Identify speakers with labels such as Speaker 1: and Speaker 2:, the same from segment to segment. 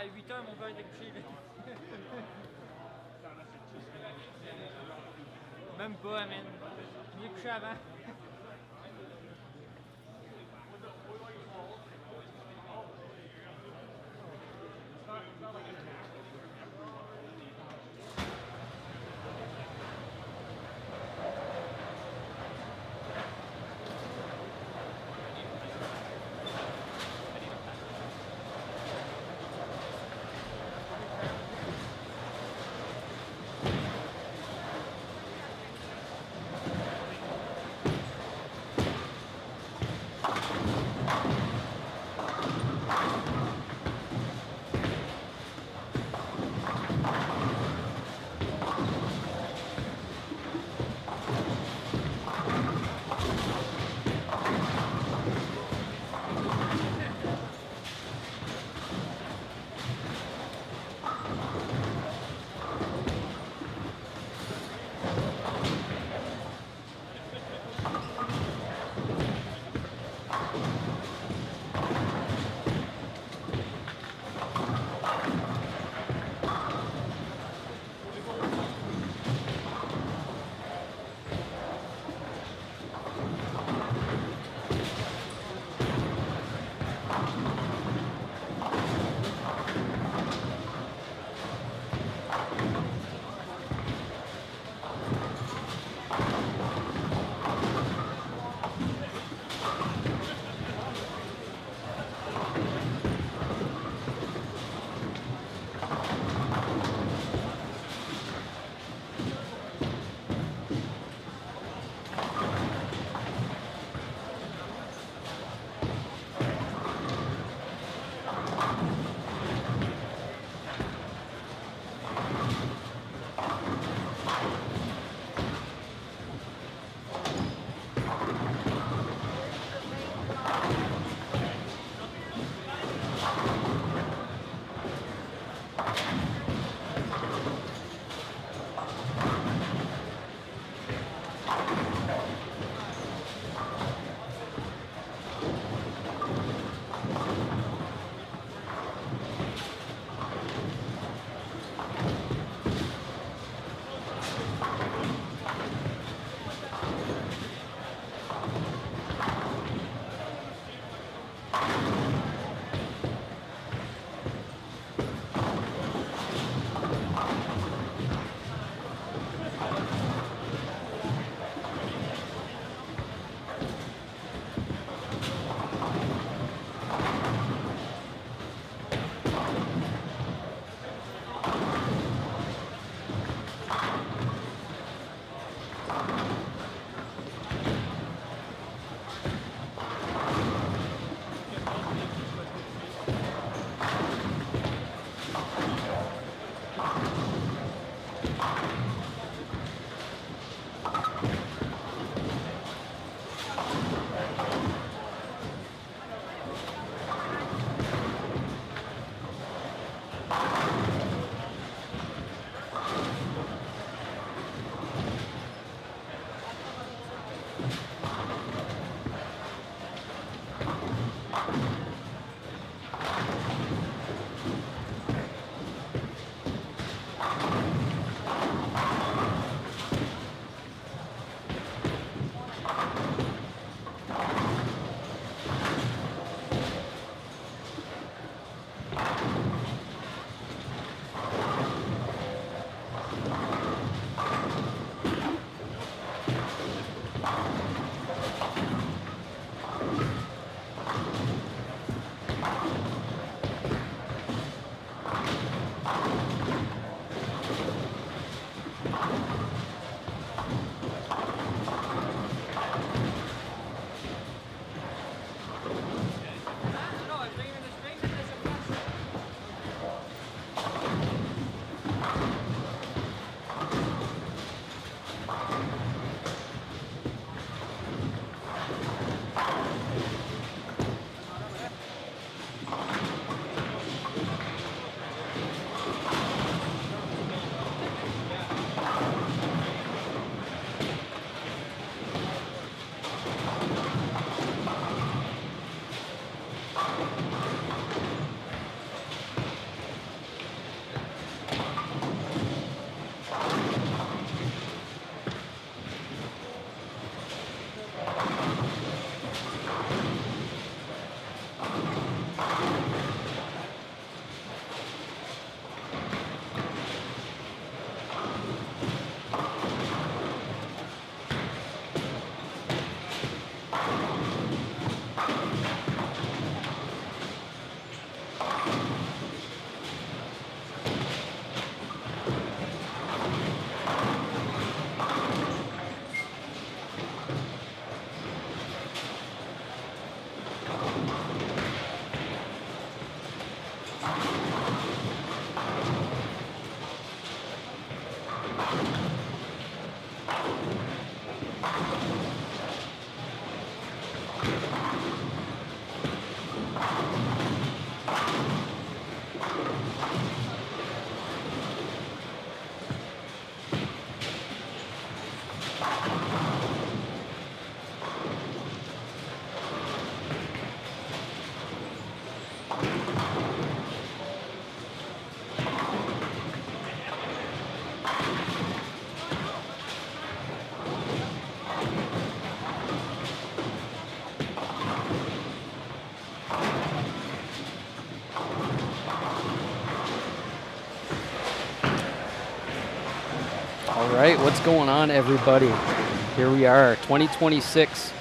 Speaker 1: à 8 h, mon père était couché. Même pas, man. Je l'ai couché avant.
Speaker 2: All right, what's going on, everybody? Here we are, 2026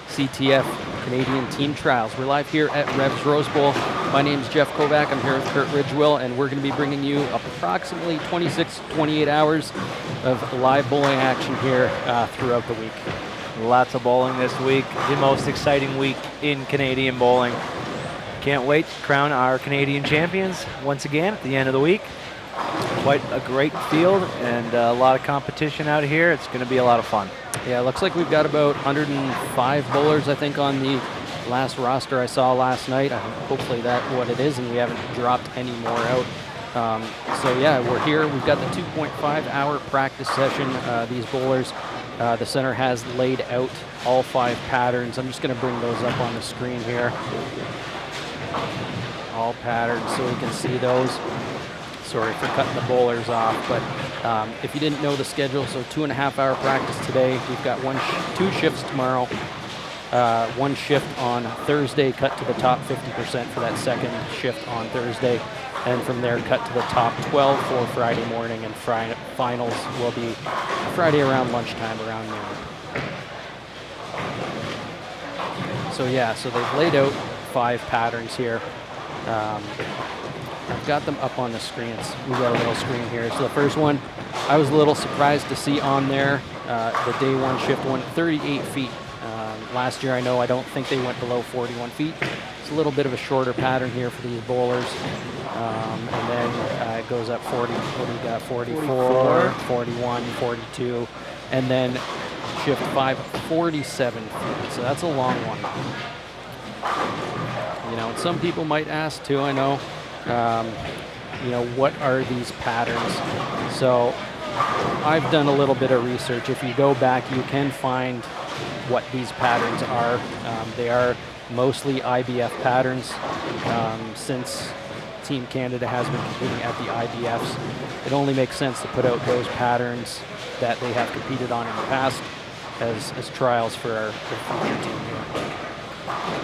Speaker 2: CTF Canadian Team Trials. We're live here at REVS Rose Bowl. My name is Jeff Kovac. I'm here with Kurt Ridgewell, and we're going to be bringing you approximately 26, 28 hours of live bowling action here throughout the week.
Speaker 3: Lots of bowling this week, the most exciting week in Canadian bowling. Can't wait to crown our Canadian champions once again at the end of the week. Quite a great field and a lot of competition out here. It's going to be a lot of fun.
Speaker 2: Yeah, it looks like we've got about 105 bowlers, I think, on the last roster I saw last night. Hopefully that's what it is, and we haven't dropped any more out. So yeah, we're here. We've got the 2.5-hour practice session. These bowlers, the center has laid out all 5 patterns. I'm just going to bring those up on the screen here. All patterns so we can see those. Sorry for cutting the bowlers off, but if you didn't know the schedule, so 2.5-hour practice today. We've got 2 shifts tomorrow. 1 shift on Thursday, cut to the top 50% for that second shift on Thursday. And from there, cut to the top 12 for Friday morning, and finals will be Friday around lunchtime, around noon. So yeah, so they've laid out 5 patterns here. I've got them up on the screens. We've got a little screen here. So the first one, I was a little surprised to see on there. The day 1 shift went 38 feet. Last year, I don't think they went below 41 feet. It's a little bit of a shorter pattern here for these bowlers. And then it goes up 40, what do we got, 44, 41, 42, and then shift 5, 47 feet. So that's a long one. You know, and some people might ask too, I know, you know, what are these patterns? So I've done a little bit of research. If you go back, you can find what these patterns are. They are mostly IBF patterns. Since Team Canada has been competing at the IBFs, it only makes sense to put out those patterns that they have competed on in the past as trials for our future team here.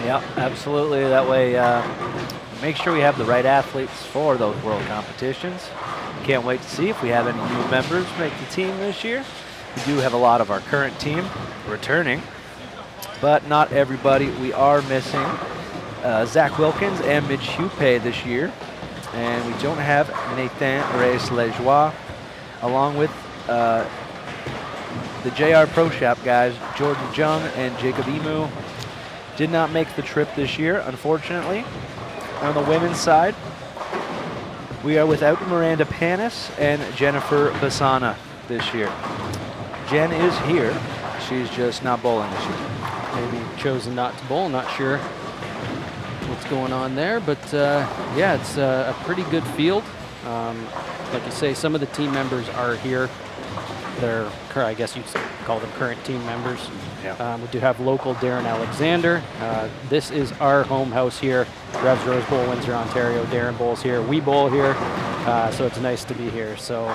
Speaker 3: Yeah, absolutely. That way, make sure we have the right athletes for those world competitions. Can't wait to see if we have any new members make the team this year. We do have a lot of our current team returning, but not everybody. We are missing Zach Wilkins and Mitch Hupay this year, and we don't have Nathan Reyes-Lejoie, along with the JR Pro Shop guys, Jordan Jung and Jacob Emu. Did not make the trip this year, unfortunately. On the women's side, we are without Miranda Panis and Jennifer Basana this year. Jen is here. She's just not bowling this year.
Speaker 2: Maybe chosen not to bowl, not sure what's going on there, but yeah, it's a pretty good field. Like you say, some of the team members are here. They're, I guess you'd call them current team members. Yeah. We do have local Darren Alexander. This is our home house here, REVS Rose Bowl, Windsor, Ontario. Darren bowls here. We bowl here, so it's nice to be here. So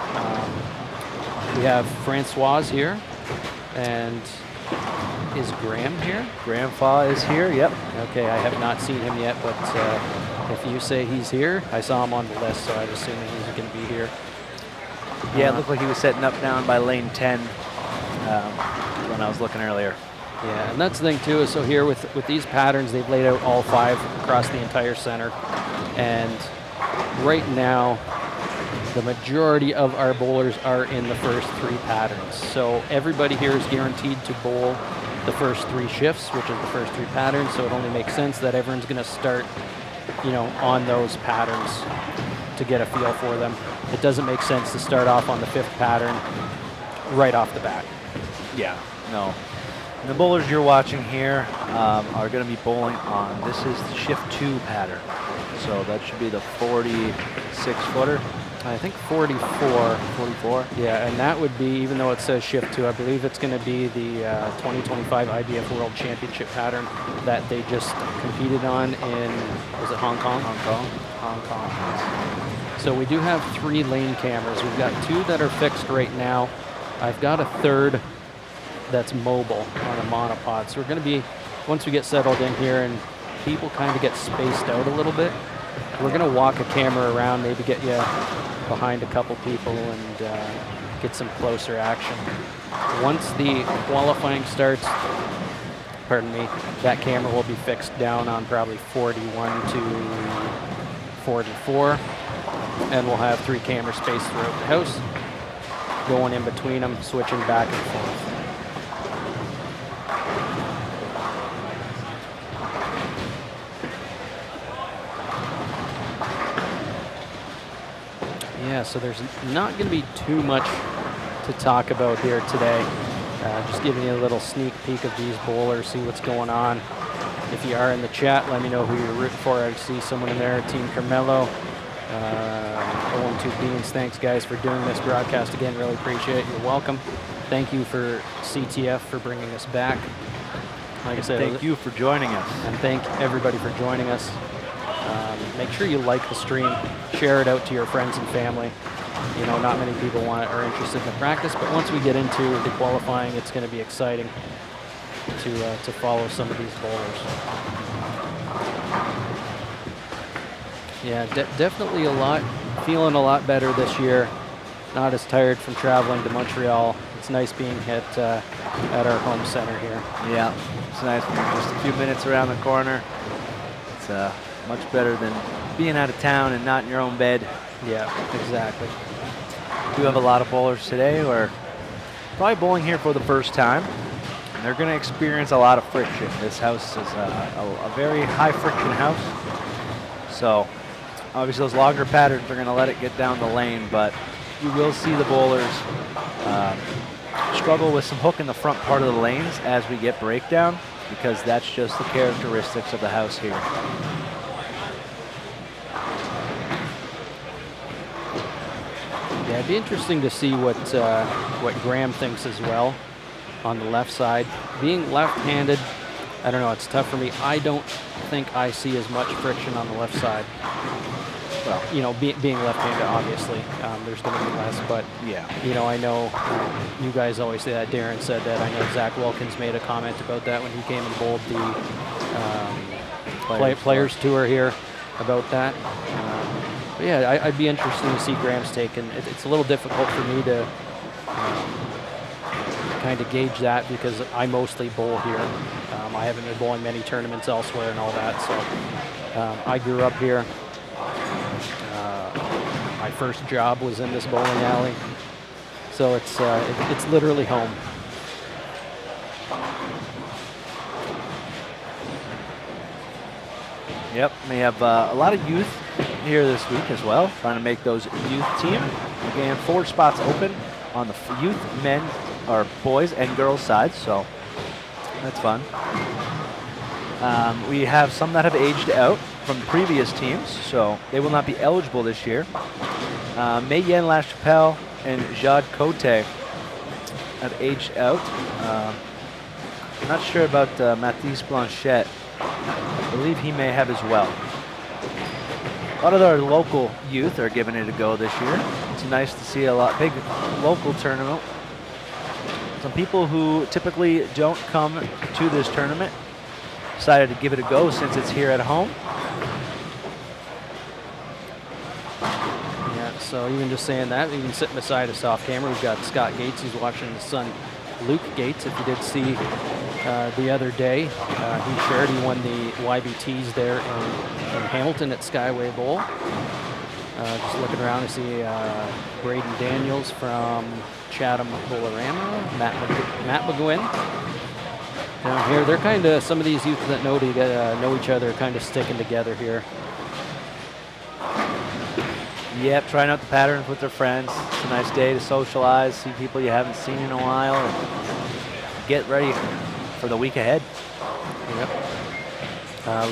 Speaker 2: we have Francoise here, and is Graham here?
Speaker 3: Grandpa is here, yep.
Speaker 2: Okay, I have not seen him yet, but if you say he's here, I saw him on the list, so I'm assuming he's going to be here.
Speaker 3: Yeah, it looked like he was setting up down by lane 10 when I was looking earlier.
Speaker 2: Yeah, and that's the thing too, is so here with these patterns, they've laid out all 5 across the entire center. And right now, the majority of our bowlers are in the first 3 patterns. So everybody here is guaranteed to bowl the first 3 shifts, which is the first 3 patterns. So it only makes sense that everyone's going to start, you know, on those patterns to get a feel for them. It doesn't make sense to start off on the 5th pattern right off the bat.
Speaker 3: Yeah, no. And the bowlers you're watching here are going to be bowling on, this is the shift 2 pattern. So that should be the 46-footer.
Speaker 2: I think 44.
Speaker 3: 44?
Speaker 2: Yeah, and that would be, even though it says shift 2, I believe it's going to be the 2025 IBF World Championship pattern that they just competed on in, was it Hong Kong? Hong Kong. So we do have 3 lane cameras. We've got 2 that are fixed right now. I've got a 3rd that's mobile on a monopod. So we're going to be, once we get settled in here and people kind of get spaced out a little bit, we're going to walk a camera around, maybe get you behind a couple people and get some closer action. Once the qualifying starts, pardon me, that camera will be fixed down on probably 41 to 44, and we'll have 3 cameras spaced throughout the house, going in between them, switching back and forth. Yeah, so there's not going to be too much to talk about here today. Just giving you a little sneak peek of these bowlers, see what's going on. If you are in the chat, let me know who you're rooting for. I see someone in there, Team Carmelo. 0-2 Beans, thanks guys for doing this broadcast again. Really appreciate it. You're welcome. Thank you for CTF for bringing us back. Like I said,
Speaker 3: thank you for joining us.
Speaker 2: And thank everybody for joining us. Make sure you like the stream, share it out to your friends and family. You know, not many people are interested in the practice, but once we get into the qualifying, it's going to be exciting to follow some of these bowlers. Yeah, definitely feeling a lot better this year. Not as tired from traveling to Montreal. It's nice being at our home center here.
Speaker 3: Yeah, it's nice. Just a few minutes around the corner. It's much better than being out of town and not in your own bed.
Speaker 2: Yeah, exactly.
Speaker 3: We do have a lot of bowlers today who are probably bowling here for the first time. And they're going to experience a lot of friction. This house is a very high friction house. So obviously those longer patterns are going to let it get down the lane, but you will see the bowlers struggle with some hook in the front part of the lanes as we get breakdown, because that's just the characteristics of the house here.
Speaker 2: Yeah, it'd be interesting to see what Graham thinks as well on the left side. Being left-handed, I don't know, it's tough for me. I don't think I see as much friction on the left side. Well, you know, being left-handed, obviously, there's going to be less, but,
Speaker 3: yeah,
Speaker 2: you know, I know you guys always say that. Darren said that. I know Zach Wilkins made a comment about that when he came and bowled the Players Tour here about that. But yeah, I'd be interested to see Graham's take, and it's a little difficult for me to kind of gauge that because I mostly bowl here. I haven't been bowling many tournaments elsewhere and all that, so I grew up here. My first job was in this bowling alley, so it's literally home.
Speaker 3: Yep, we have a lot of youth here this week as well, trying to make those youth team. Again, 4 spots open on the youth men or boys and girls side, so that's fun. We have some that have aged out from previous teams, so they will not be eligible this year. Mayen Lachapelle and Jade Cote have aged out. I'm not sure about Mathis Blanchette. I believe he may have as well. A lot of our local youth are giving it a go this year. It's nice to see a big local tournament. Some people who typically don't come to this tournament decided to give it a go since it's here at home.
Speaker 2: Yeah, so even just saying that, even sitting beside us off camera, we've got Scott Gates, who's watching his son Luke Gates. If you did see the other day, he won the YBTs there in Hamilton at Skyway Bowl. Just looking around to see Braden Daniels from Chatham Bolorama, Matt McGuinn. Down here, they're kind of, some of these youth that know each other are kind of sticking together here.
Speaker 3: Yep, trying out the patterns with their friends. It's a nice day to socialize, see people you haven't seen in a while, and get ready for the week ahead.
Speaker 2: Yep.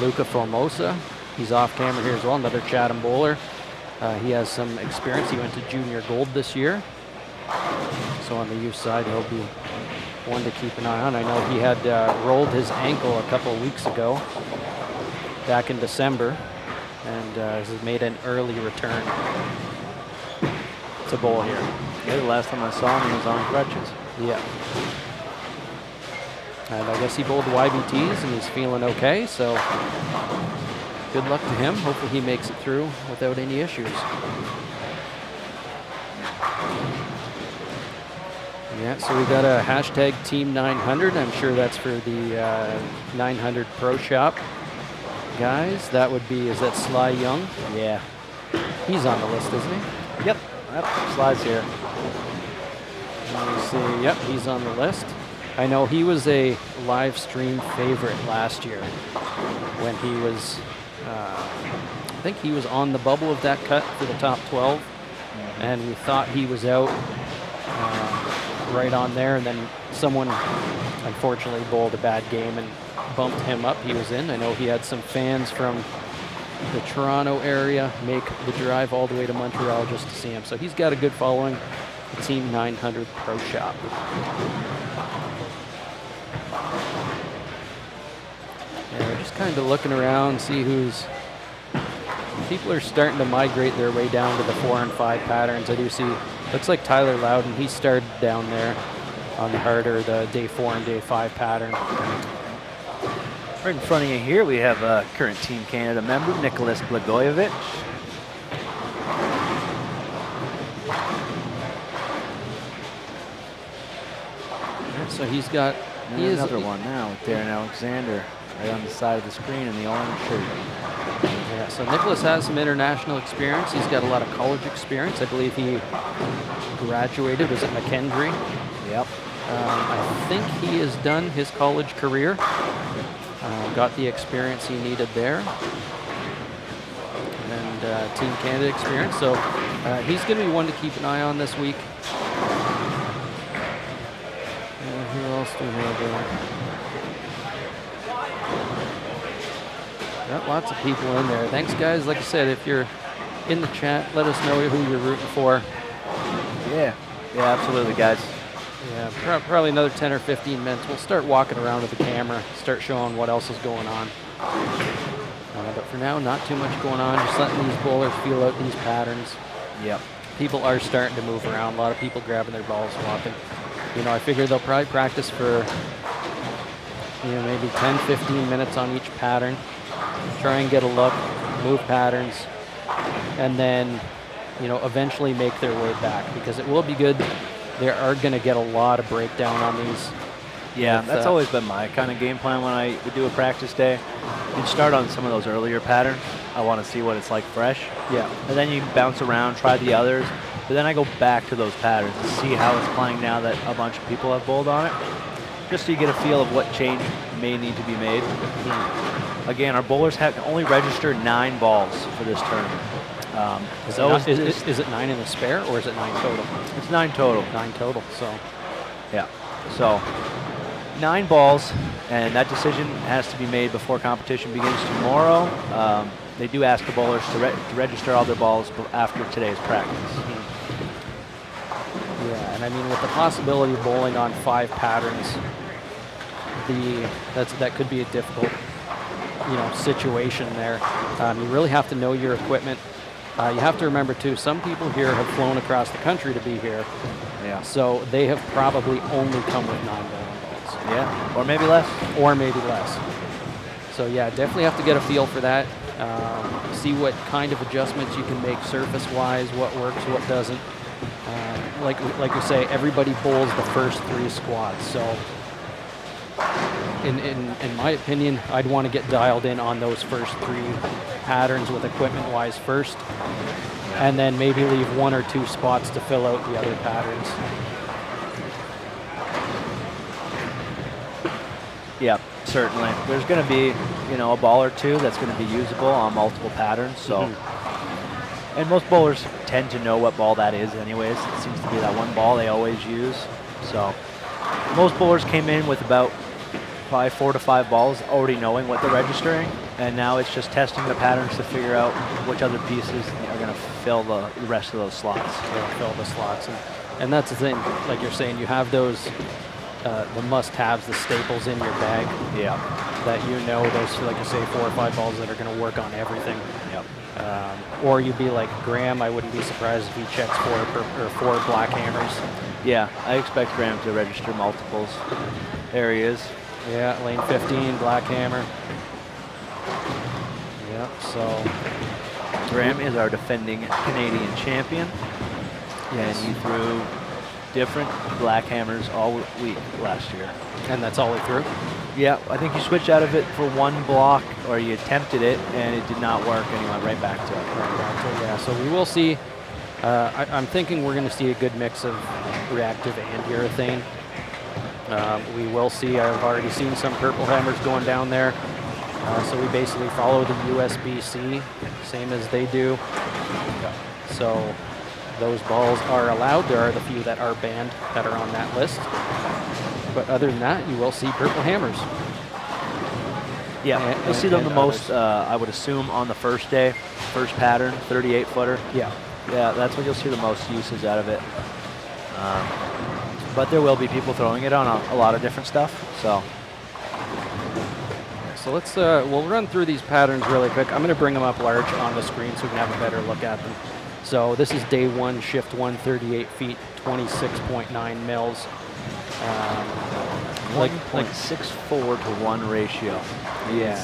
Speaker 2: Luca Formosa, he's off camera here as well, another Chatham bowler. He has some experience. He went to junior gold this year. So on the youth side, he'll be one to keep an eye on. I know he had rolled his ankle a couple of weeks ago, back in December, and has made an early return to bowl here.
Speaker 3: Yeah, the last time I saw him, he was on crutches.
Speaker 2: Yeah. And I guess he bowled YBTs and he's feeling okay, so good luck to him. Hopefully he makes it through without any issues. Yeah, so we got a hashtag Team 900. I'm sure that's for the 900 Pro Shop guys. That would be, is that Sly Young?
Speaker 3: Yeah.
Speaker 2: He's on the list, isn't he?
Speaker 3: Yep. Slides here.
Speaker 2: Let me see. Yep, he's on the list. I know he was a live stream favorite last year when he was, I think he was on the bubble of that cut for the top 12, and we thought he was out right on there, and then someone unfortunately bowled a bad game and bumped him up. He was in. I know he had some fans from the Toronto area make the drive all the way to Montreal just to see him. So he's got a good following, the Team 900 Pro Shop. Yeah, we're just kind of looking around, see who's... People are starting to migrate their way down to the 4 and 5 patterns. I do see, looks like Tyler Loudon, he started down there on the harder, the day 4 and day 5 pattern.
Speaker 3: Right in front of you here, we have current Team Canada member, Nicholas Blagojevic.
Speaker 2: So he's got...
Speaker 3: another one now with Darren Alexander right on the side of the screen in the orange shirt.
Speaker 2: Yeah, so Nicholas has some international experience. He's got a lot of college experience. I believe he graduated, was at McKendree.
Speaker 3: Yep.
Speaker 2: I think he has done his college career. Got the experience he needed there. And Team Canada experience. So he's going to be one to keep an eye on this week. Who else do we have there? Got lots of people in there. Thanks, guys. Like I said, if you're in the chat, let us know who you're rooting for.
Speaker 3: Yeah, absolutely, guys.
Speaker 2: Yeah, probably another 10 or 15 minutes. We'll start walking around with the camera, start showing what else is going on. But for now, not too much going on. Just letting these bowlers feel out these patterns.
Speaker 3: Yep.
Speaker 2: People are starting to move around. A lot of people grabbing their balls, walking. You know, I figure they'll probably practice for, maybe 10, 15 minutes on each pattern. Try and get a look, move patterns, and then, eventually make their way back, because it will be good. They are going to get a lot of breakdown on these.
Speaker 3: Yeah, that's always been my kind of game plan when I would do a practice day. You'd start on some of those earlier patterns. I want to see what it's like fresh.
Speaker 2: Yeah.
Speaker 3: And then you bounce around, try the others. But then I go back to those patterns to see how it's playing now that a bunch of people have bowled on it, just so you get a feel of what change may need to be made. Again, our bowlers have only registered 9 balls for this tournament.
Speaker 2: Is it 9 in the spare, or is it 9 total?
Speaker 3: It's 9 total.
Speaker 2: 9 total, so.
Speaker 3: Yeah, so 9 balls, and that decision has to be made before competition begins tomorrow. They do ask the bowlers to register all their balls after today's practice.
Speaker 2: Yeah, and I mean, with the possibility of bowling on 5 patterns, that could be a difficult, situation there. You really have to know your equipment. You have to remember too, some people here have flown across the country to be here.
Speaker 3: Yeah.
Speaker 2: So they have probably only come with 9 bowling balls.
Speaker 3: Yeah, or maybe less.
Speaker 2: So yeah, definitely have to get a feel for that. See what kind of adjustments you can make surface-wise, what works, what doesn't. Like we say, everybody bowls the first 3 squats. So in my opinion, I'd want to get dialed in on those first 3 patterns with equipment-wise first, and then maybe leave 1 or 2 spots to fill out the other patterns.
Speaker 3: Yeah, certainly. There's going to be, a ball or 2 that's going to be usable on multiple patterns. So, and most bowlers tend to know what ball that is anyways. It seems to be that one ball they always use. So most bowlers came in with about probably 4 to 5 balls already knowing what they're registering. And now it's just testing the patterns to figure out which other pieces are going to fill the rest of those slots.
Speaker 2: They'll fill the slots. And that's the thing, like you're saying, you have those, the must-haves, the staples in your bag.
Speaker 3: Yeah.
Speaker 2: That those, like you say, 4 or 5 balls that are going to work on everything.
Speaker 3: Yep.
Speaker 2: Or you'd be like Graham, I wouldn't be surprised if he checks 4 black hammers.
Speaker 3: Yeah, I expect Graham to register multiples areas.
Speaker 2: Yeah, lane 15, black hammer. Yep, so
Speaker 3: Graham is our defending Canadian champion.
Speaker 2: Yes.
Speaker 3: And he threw different black hammers all week last year.
Speaker 2: And that's all the way through?
Speaker 3: Yeah, I think you switched out of it for one block, or you attempted it, and it did not work, and you went right back to it.
Speaker 2: Yeah, so we will see. I'm thinking we're going to see a good mix of reactive and urethane. We will see, I've already seen some purple hammers going down there. So we basically follow the USB-C, same as they do. So those balls are allowed. There are the few that are banned that are on that list. But other than that, you will see purple hammers.
Speaker 3: Yeah, you'll see them the most, I would assume, on the first day, first pattern, 38-footer.
Speaker 2: Yeah.
Speaker 3: Yeah, that's when you'll see the most uses out of it. But there will be people throwing it on a lot of different stuff.
Speaker 2: So let's, we'll run through these patterns really quick. I'm going to bring them up large on the screen so we can have a better look at them. So this is day 1, shift 1, 38 feet, 26.9 mils.
Speaker 3: Like 0.64 to 1 ratio. Yeah,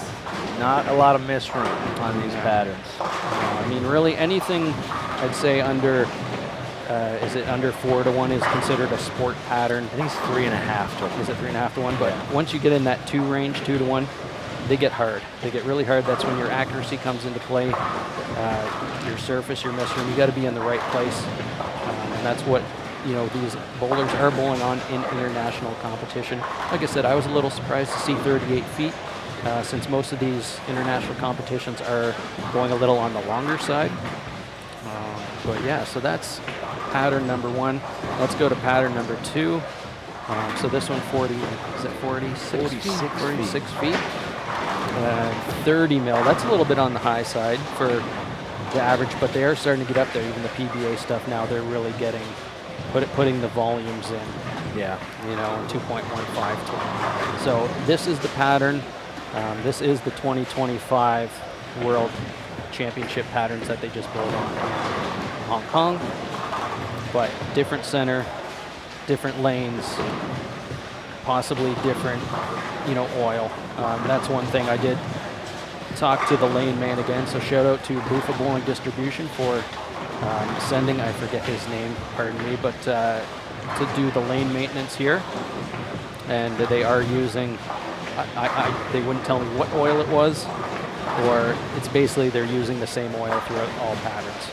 Speaker 3: not a lot of miss room on these patterns.
Speaker 2: I mean, really anything I'd say under, is it under 4 to 1 is considered a sport pattern.
Speaker 3: I think it's 3.5 to 1.
Speaker 2: Is it 3.5 to 1? But once you get in that 2 range, 2 to 1, they get hard. They get really hard. That's when your accuracy comes into play. Your surface, your miss room, you got to be in the right place. And that's what, you know, these bowlers are bowling on in international competition. Like I said, I was a little surprised to see 38 feet since most of these international competitions are going a little on the longer side. But yeah, so that's pattern number 1. Let's go to pattern number 2. So this one, 46 feet. 30 mil. That's a little bit on the high side for the average, but they are starting to get up there. Even the PBA stuff now, they're really getting putting the volumes in.
Speaker 3: Yeah,
Speaker 2: you know, 2.15 to 1. So this is the pattern. This is the 2025 World Championship patterns that they just bowled on Hong Kong, but different center, different lanes, possibly different, you know, oil. That's one thing I did talk to the lane man again. So shout out to Buffa Bowling Distribution for sending, I forget his name, pardon me, but to do the lane maintenance here. And they are using, they wouldn't tell me what oil it was, or it's basically they're using the same oil throughout all patterns.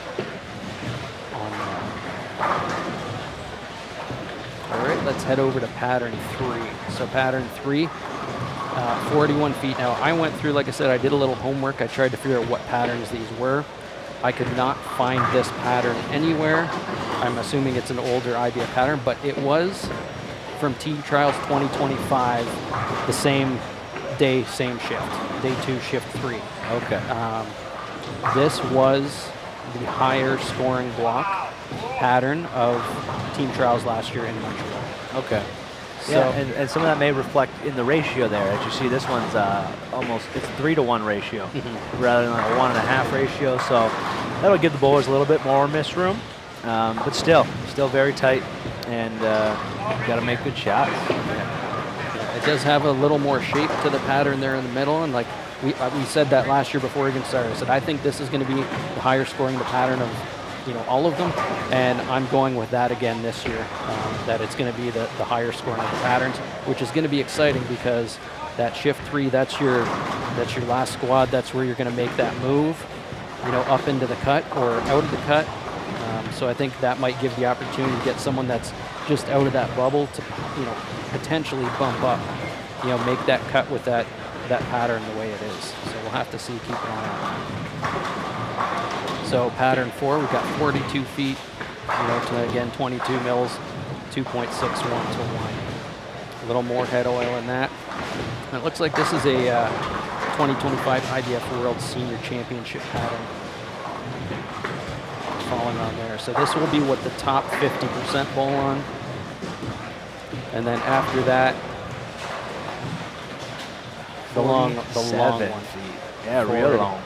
Speaker 2: All right, let's head over to pattern 3. So pattern 3, 41 feet. Now I went through, like I said, I did a little homework. I tried to figure out what patterns these were. I could not find this pattern anywhere. I'm assuming it's an older IBF pattern, but it was from Team Trials 2025, the same day, same shift. Day 2, shift 3.
Speaker 3: Okay.
Speaker 2: This was the higher scoring block pattern of Team Trials last year in Montreal.
Speaker 3: Okay.
Speaker 2: So,
Speaker 3: yeah, and some of that may reflect in the ratio there. As you see, this one's almost, it's 3 to 1 ratio rather than like a 1.5 ratio. So that'll give the bowlers a little bit more miss room, but still very tight, and got to make good shots.
Speaker 2: Yeah. It does have a little more shape to the pattern there in the middle, and like we said that last year before we even started. I said I think this is going to be the higher scoring the pattern of, you know, all of them, and I'm going with that again this year, that it's going to be the higher scoring of the patterns, which is going to be exciting because that shift 3, that's your last squad. That's where you're going to make that move, you know, up into the cut or out of the cut. So I think that might give the opportunity to get someone that's just out of that bubble to, you know, potentially bump up, you know, make that cut with that pattern the way it is. So we'll have to see, keep an eye on that. So pattern 4, we've got 42 feet, you know, to again 22 mils, 2.61 to 1. A little more head oil in that. And it looks like this is a 2025 IBF World Senior Championship pattern falling on there. So this will be what the top 50% bowl on. And then after that, the long one.
Speaker 3: Feet. Yeah, real long.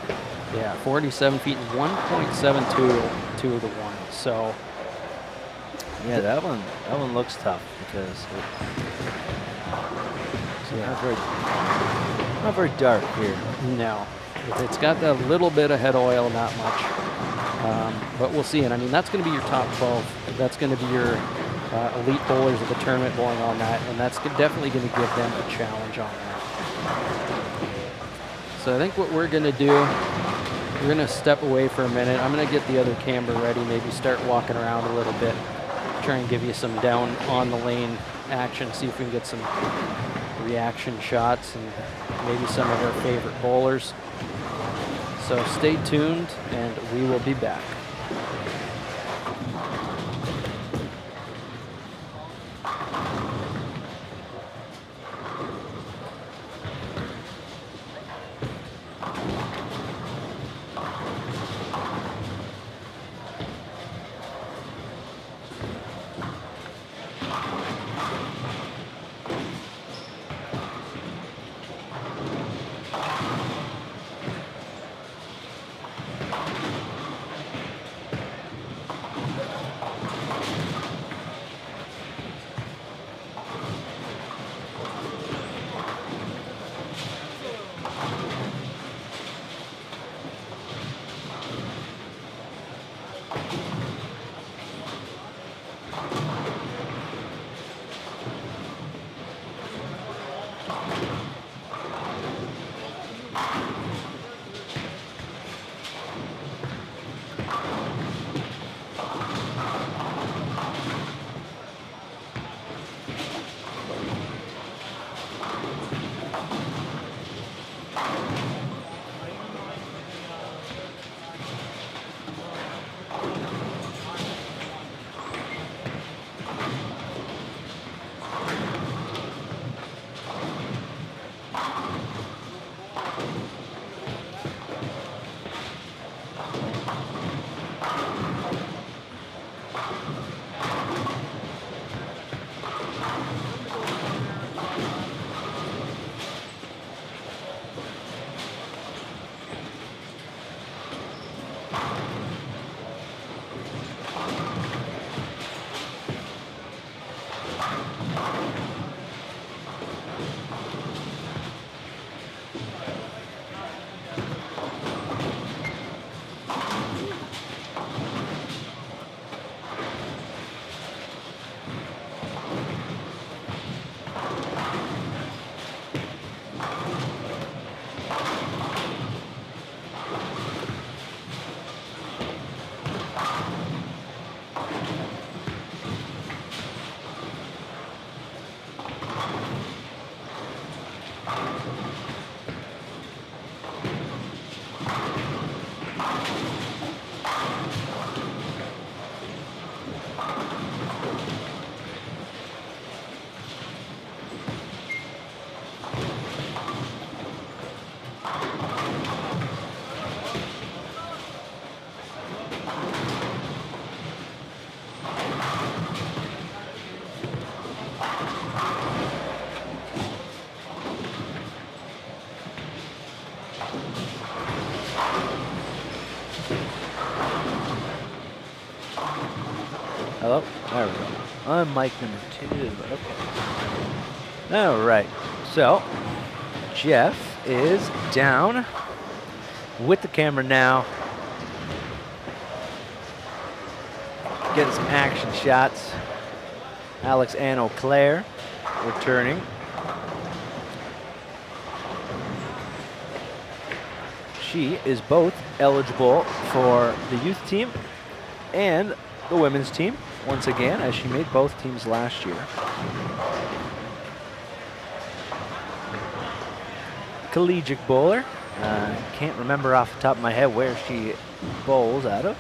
Speaker 2: Yeah, 47 feet, 1.72 to the 1. So
Speaker 3: yeah, that one looks tough because not very dark here.
Speaker 2: No, it's got a little bit of head oil, not much. But we'll see. And I mean, that's going to be your top 12. That's going to be your elite bowlers at the tournament bowling on that, and that's definitely going to give them a challenge on that. So I think what we're going to do, we're going to step away for a minute. I'm going to get the other camera ready, maybe start walking around a little bit, try and give you some down on the lane action, see if we can get some reaction shots and maybe some of our favorite bowlers. So stay tuned and we will be back.
Speaker 3: Hello? There we go. I'm mic number 2. Okay. All right. So, Jeff is down with the camera now. Getting some action shots. Alex Ann O'Clair returning. She is both eligible for the youth team and the women's team once again, as she made both teams last year. Collegiate bowler. Can't remember off the top of my head where she bowls out of.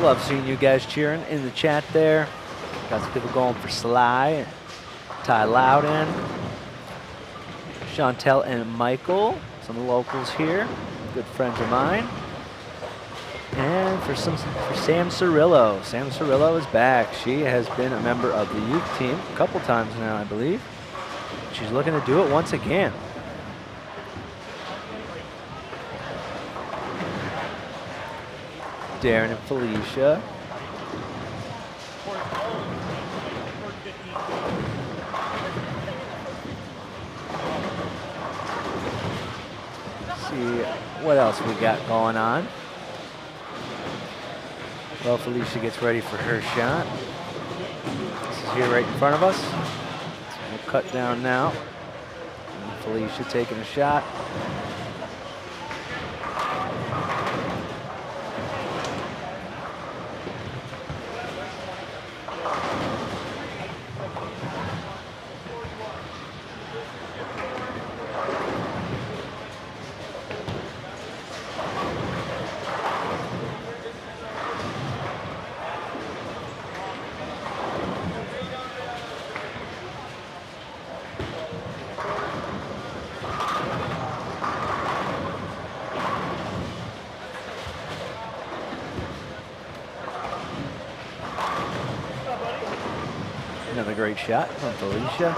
Speaker 3: Love seeing you guys cheering in the chat there. Got some people going for Sly, Ty Loudon, Chantel and Michael, some locals here, good friends of mine. And for Sam Cirillo. Sam Cirillo is back. She has been a member of the youth team a couple times now, I believe. She's looking to do it once again. Darren and Felicia. See what else we got going on. Well, Felicia gets ready for her shot. This is here right in front of us. So we'll cut down now. And Felicia taking a shot. Another great shot from Felicia.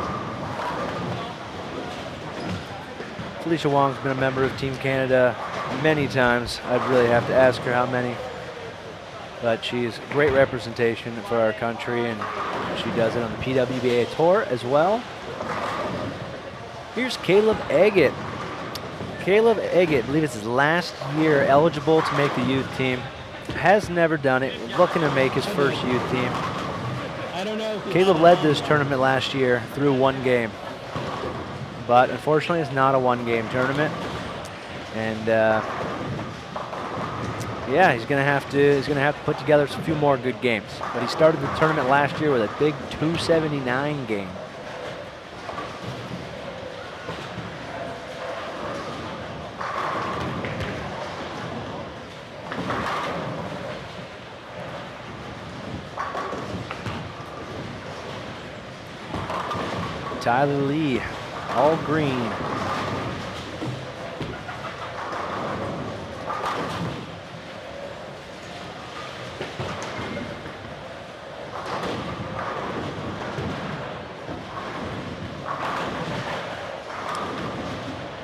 Speaker 3: Felicia Wong's been a member of Team Canada many times. I'd really have to ask her how many. But she's great representation for our country, and she does it on the PWBA Tour as well. Here's Caleb Eggett. Caleb Eggett, I believe it's his last year eligible to make the youth team. Has never done it, looking to make his first youth team. Caleb led this tournament last year through one game, but unfortunately it's not a one-game tournament, and yeah, he's gonna have to put together a few more good games. But he started the tournament last year with a big 279 game. Tyler Lee, all green.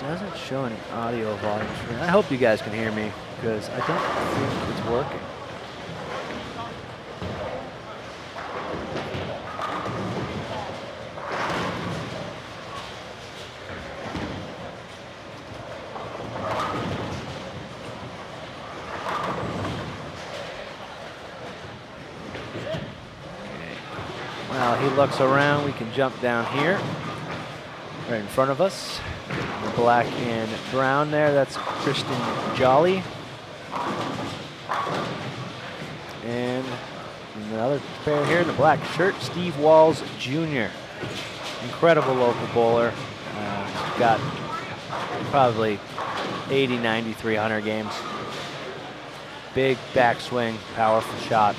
Speaker 3: Doesn't show any audio volumes for me. I hope you guys can hear me, because I don't think it's working. While he looks around, we can jump down here, right in front of us. The black and brown there, that's Kristen Jolly. And another pair here in the black shirt, Steve Walls Jr. Incredible local bowler. Got probably 80, 90, 300 games. Big backswing, powerful shot.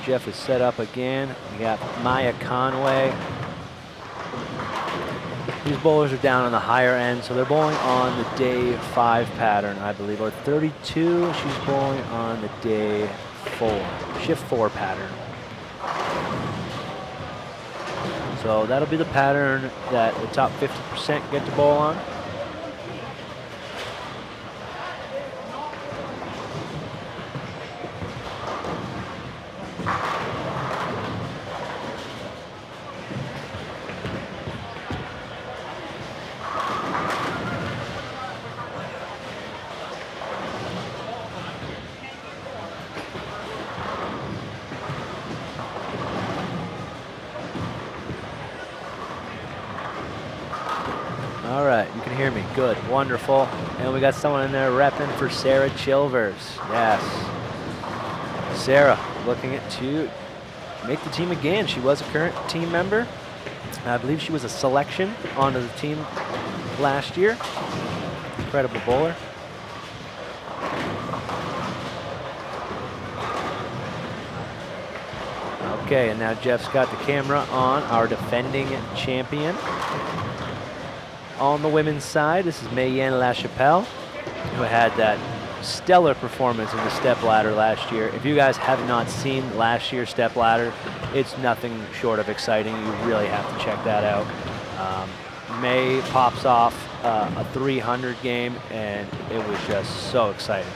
Speaker 3: Jeff is set up again. We got Maya Conway. These bowlers are down on the higher end, so they're bowling on the day 5 pattern, I believe, or 32. She's bowling on the day 4, shift 4 pattern. So that'll be the pattern that the top 50% get to bowl on. All right, you can hear me. Good, wonderful. And we got someone in there repping for Sarah Chilvers. Yes. Sarah looking to make the team again. She was a current team member. I believe she was a selection onto the team last year. Incredible bowler. Okay, and now Jeff's got the camera on our defending champion. On the women's side, this is Mayen LaChapelle, who had that stellar performance in the step ladder last year. If you guys have not seen last year's step ladder, it's nothing short of exciting. You really have to check that out. May pops off a 300 game, and it was just so exciting.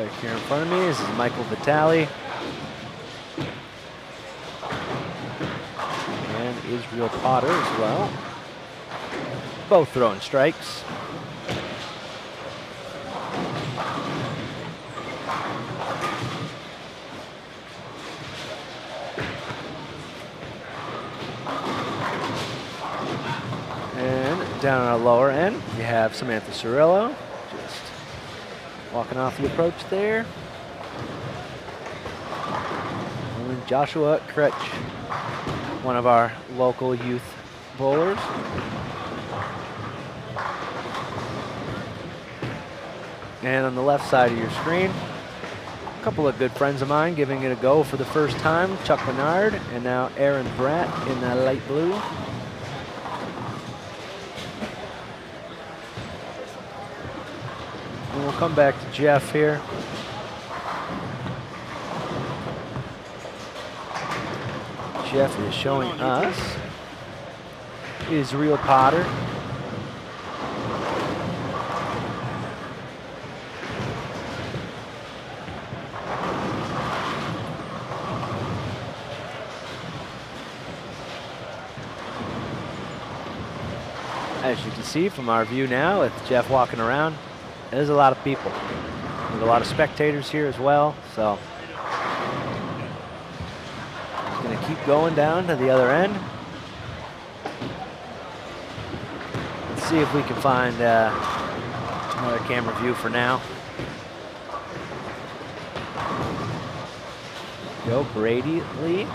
Speaker 3: Right here in front of me, this is Michael Vitale. And Israel Potter as well. Both throwing strikes. And down on our lower end, we have Samantha Cirillo, just walking off the approach there. And Joshua Kretsch, one of our local youth bowlers. And on the left side of your screen, a couple of good friends of mine giving it a go for the first time. Chuck Bernard and now Aaron Bratt in the light blue. And we'll come back to Jeff here. Jeff is showing us Israel Potter. As you can see from our view now with Jeff walking around, there's a lot of people. There's a lot of spectators here as well, so he's going to keep going down to the other end. Let's see if we can find another camera view for now. Go Brady Lee.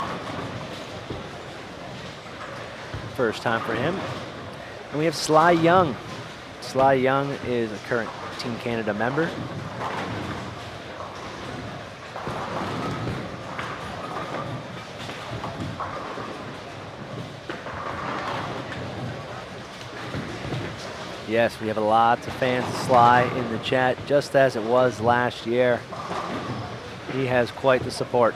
Speaker 3: First time for him. And we have Sly Young. Sly Young is a current Team Canada member. Yes, we have a lot of fans of Sly in the chat, just as it was last year. He has quite the support.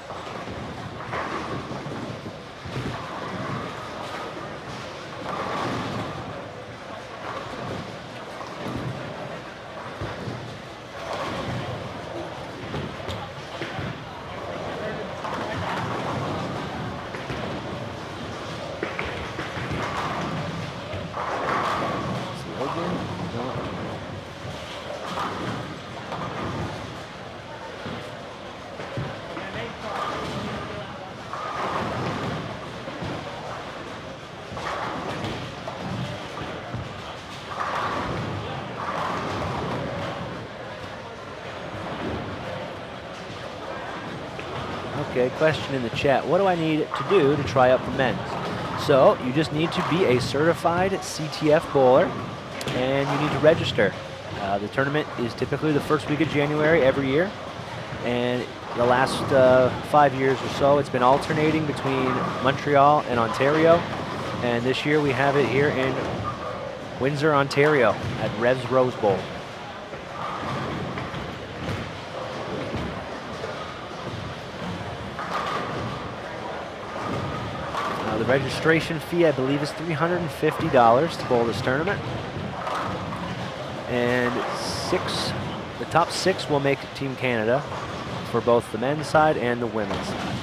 Speaker 3: Okay, question in the chat. What do I need to do to try out for men's? So you just need to be a certified CTF bowler and you need to register. The tournament is typically the first week of January every year. And the last 5 years or so, it's been alternating between Montreal and Ontario. And this year we have it here in Windsor, Ontario at REVS Rose Bowl. The registration fee, I believe, is $350 to bowl this tournament. And the top six will make Team Canada for both the men's side and the women's side.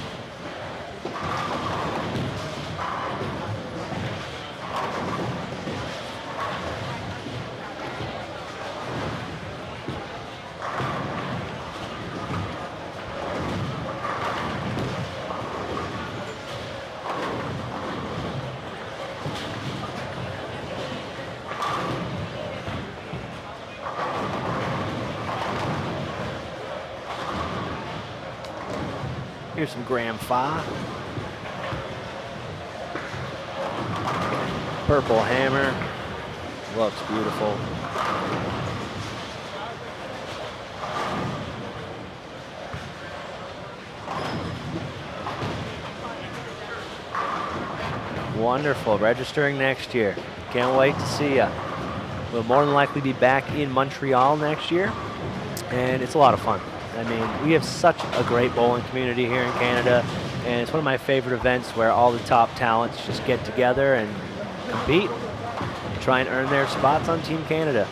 Speaker 3: Here's some Graham Fa. Purple hammer. Looks beautiful. Wonderful. Registering next year. Can't wait to see ya. We'll more than likely be back in Montreal next year, and it's a lot of fun. I mean, we have such a great bowling community here in Canada, and it's one of my favorite events where all the top talents just get together and compete and try and earn their spots on Team Canada.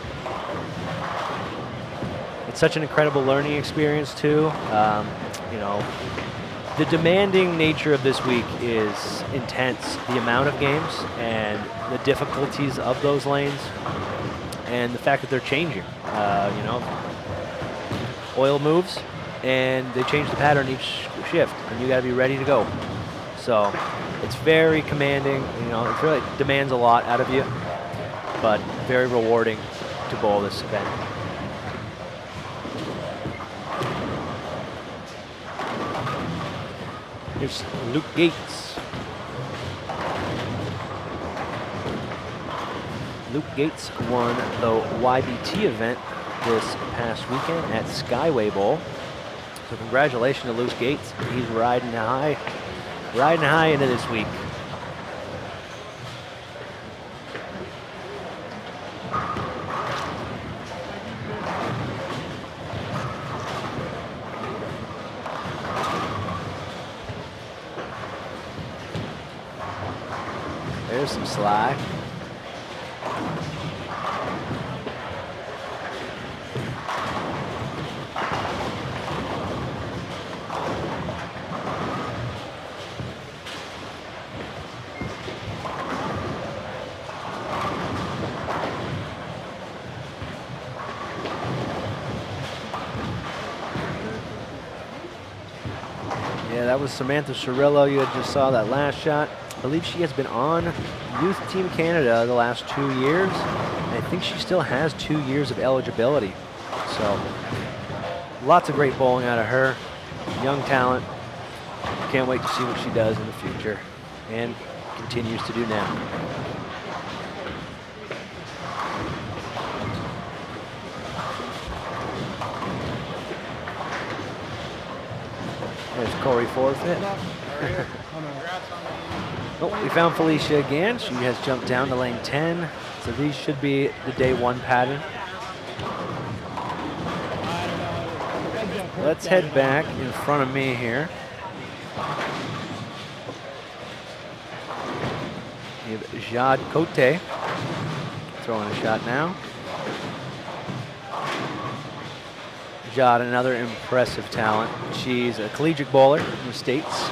Speaker 3: It's such an incredible learning experience too. You know, the demanding nature of this week is intense. The amount of games and the difficulties of those lanes, and the fact that they're changing. You know, oil moves, and they change the pattern each shift, and you got to be ready to go. So it's very commanding. You know, it really demands a lot out of you, but very rewarding to bowl this event. Here's Luke Gates. Luke Gates won the YBT event this past weekend at Skyway Bowl. So congratulations to Luke Gates. He's riding high into this week. There's some slack. Yeah, that was Samantha Cirillo. You had just saw that last shot. I believe she has been on Youth Team Canada the last 2 years. I think she still has 2 years of eligibility. So lots of great bowling out of her. Young talent. Can't wait to see what she does in the future and continues to do now. There's Corey forfeit. Oh, we found Felicia again. She has jumped down to lane 10. So these should be the day 1 pattern. Let's head back in front of me here. We have Jade Cote throwing a shot now. Jade, another impressive talent. She's a collegiate bowler in the States.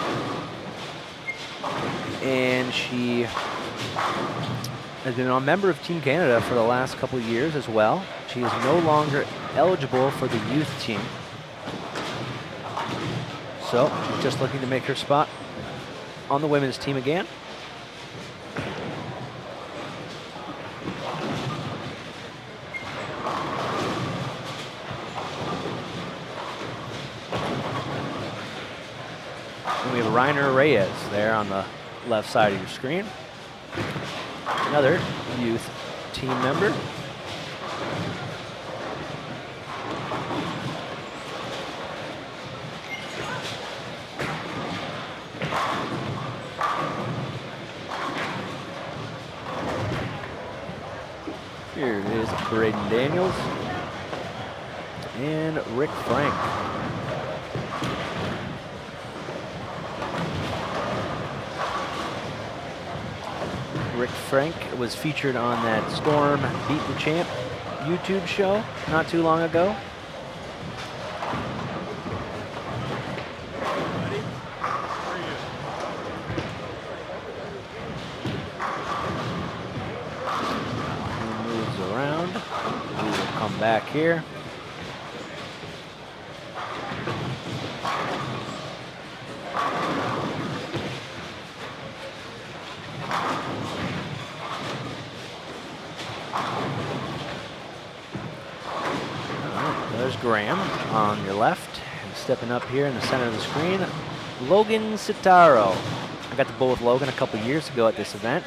Speaker 3: And she has been a member of Team Canada for the last couple of years as well. She is no longer eligible for the youth team. So she's just looking to make her spot on the women's team again. And we have Reiner Reyes there on the left side of your screen. Another youth team member. Here is Braden Daniels and Rick Frank. Rick Frank was featured on that Storm Beat the Champ YouTube show not too long ago. He moves around. We will come back here. There's Graham on your left, and stepping up here in the center of the screen, Logan Citaro. I got to bowl with Logan a couple years ago at this event.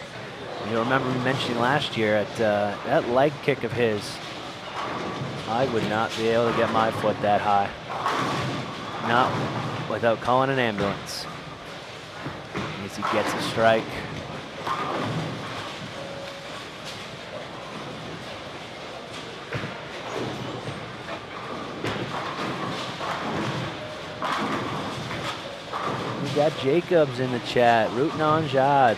Speaker 3: And you'll remember me mentioning last year at that leg kick of his, I would not be able to get my foot that high. Not without calling an ambulance. As he gets a strike. We got Jacobs in the chat, rooting on Jade.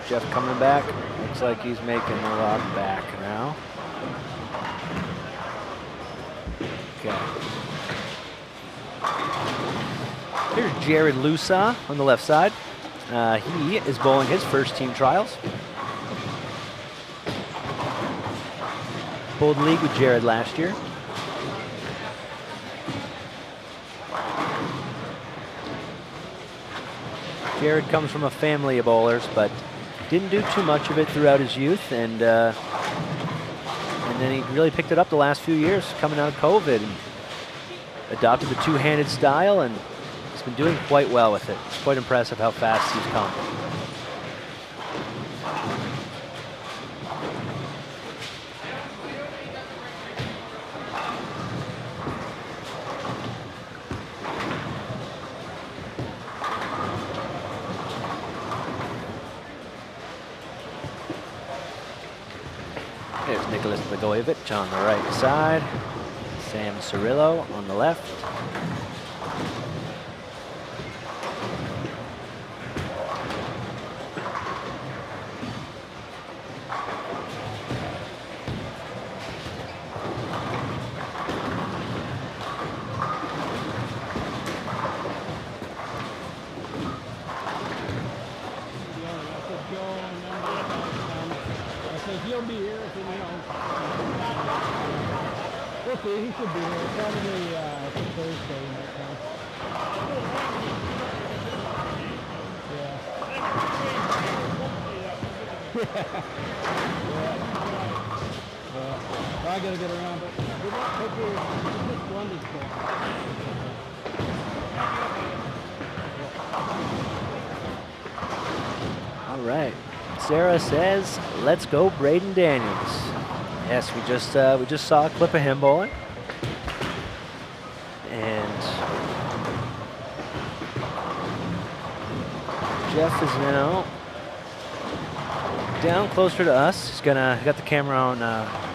Speaker 3: Jeff coming back. Looks like he's making the lob back now. Okay. Here's Jared Lusa on the left side. He is bowling his first team trials. Bowled league with Jared last year. Jared comes from a family of bowlers, but didn't do too much of it throughout his youth, and then he really picked it up the last few years coming out of COVID and adopted the two-handed style, and he's been doing quite well with it. It's quite impressive how fast he's come. There's Nicholas Blagojevich on the right side. Sam Cirillo on the left.
Speaker 4: He'll be here if you know. We'll see. He should be here. Probably I think Thursday he might come. Yeah. Well, I gotta get around, but good luck. Hope you're splendid for
Speaker 3: All right. Sarah says, "Let's go, Braden Daniels." Yes, we just saw a clip of him bowling, and Jeff is now down closer to us. He's got the camera on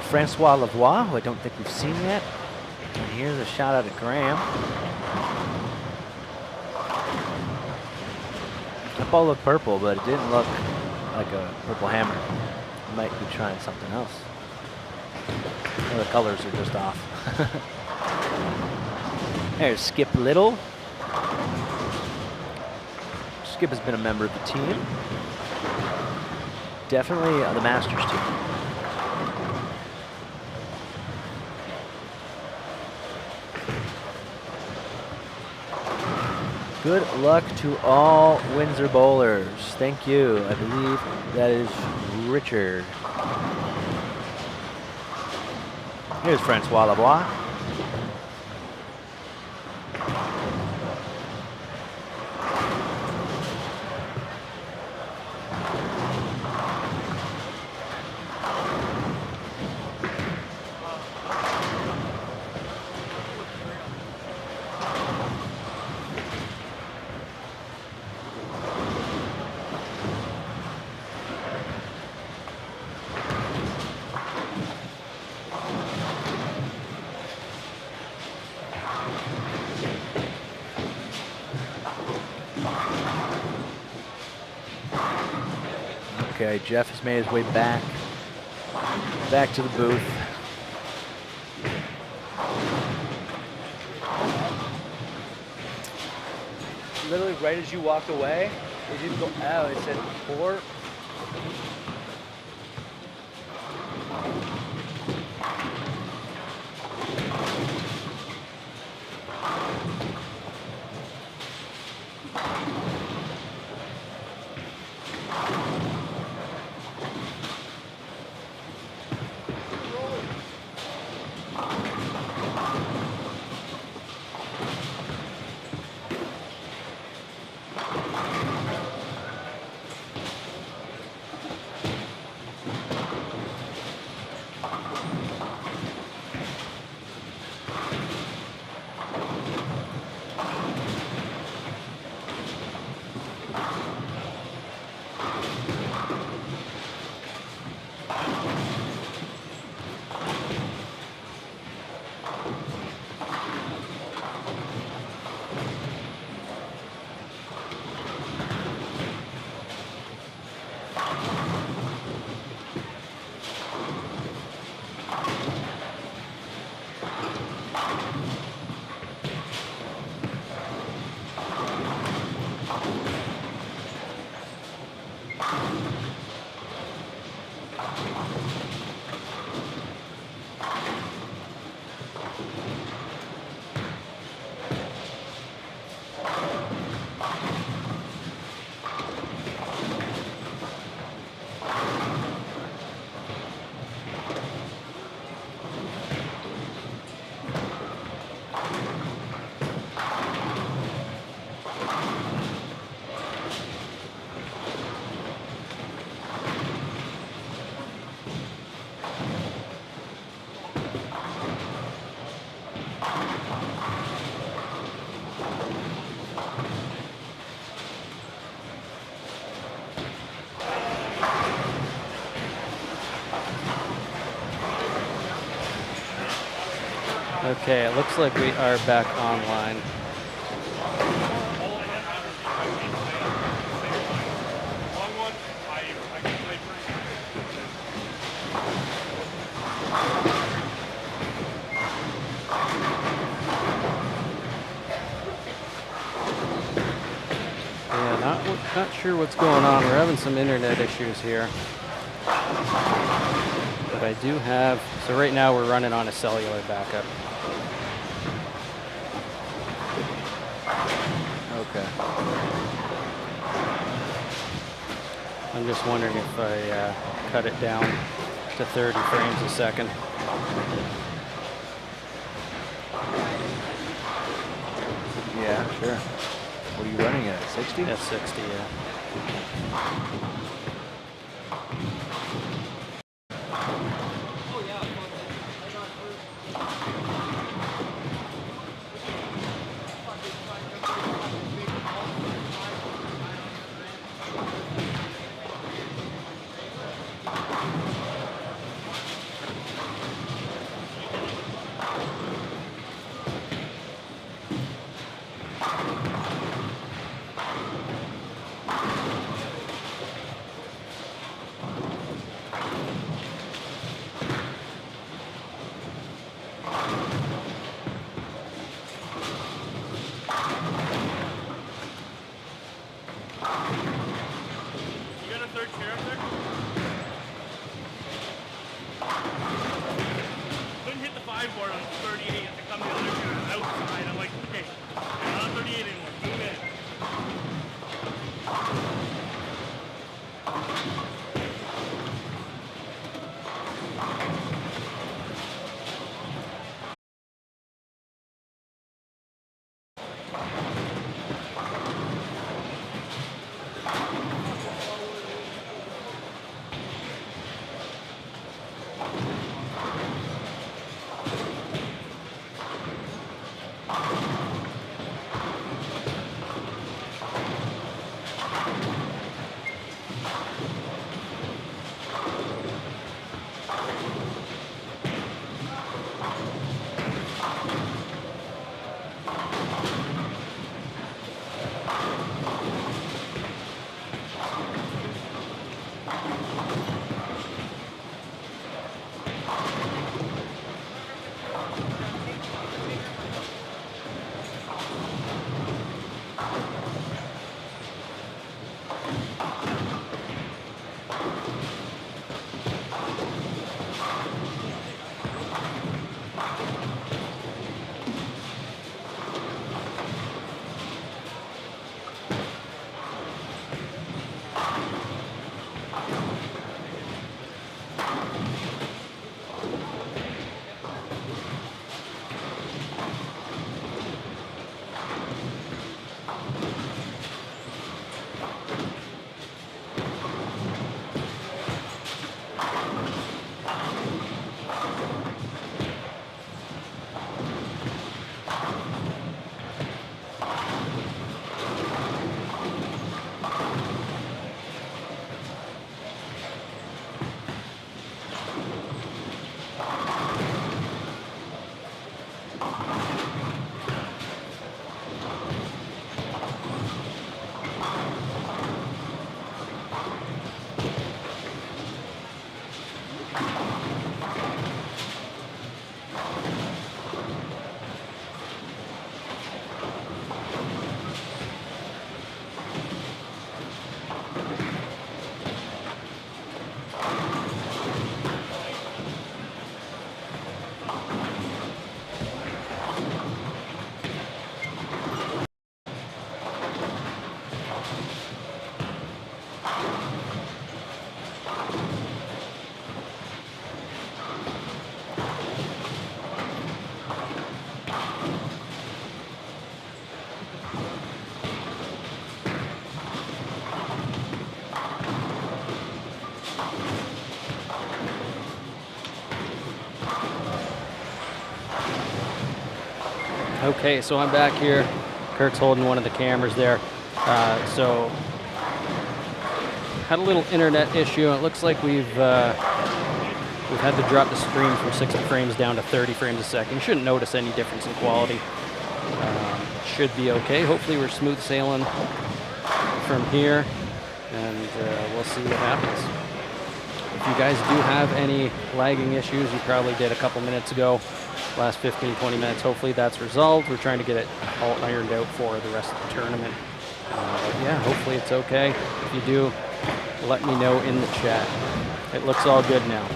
Speaker 3: Francois Lavoie, who I don't think we've seen yet. And here's a shot out of Graham. That ball looked purple, but it didn't look like a purple hammer. He might be trying something else. Well, the colors are just off. There's Skip Little. Skip has been a member of the team. Definitely the Masters team. Good luck to all Windsor bowlers. Thank you. I believe that is Richard. Here's Francois Lavoie. Okay, Jeff has made his way back to the booth. Literally right as you walked away, it didn't go out. It said 4.
Speaker 2: Okay, it looks like we are back online. Yeah, not sure what's going on. We're having some internet issues here. But I do have, so right now we're running on a cellular backup.
Speaker 3: Okay.
Speaker 2: I'm just wondering if I cut it down to 30 frames a second.
Speaker 3: Yeah, sure. What are you running at, 60?
Speaker 2: That's 60, yeah. Okay, so I'm back here. Kurt's holding one of the cameras there. So had a little internet issue. It looks like we've We've had to drop the stream from 60 frames down to 30 frames a second. You shouldn't notice any difference in quality. Should be okay. Hopefully we're smooth sailing from here, and we'll see what happens. If you guys do have any lagging issues, you probably did a couple minutes ago, last 15, 20 minutes, hopefully that's resolved. We're trying to get it all ironed out for the rest of the tournament. But yeah, hopefully it's okay. If you do, let me know in the chat. It looks all good now.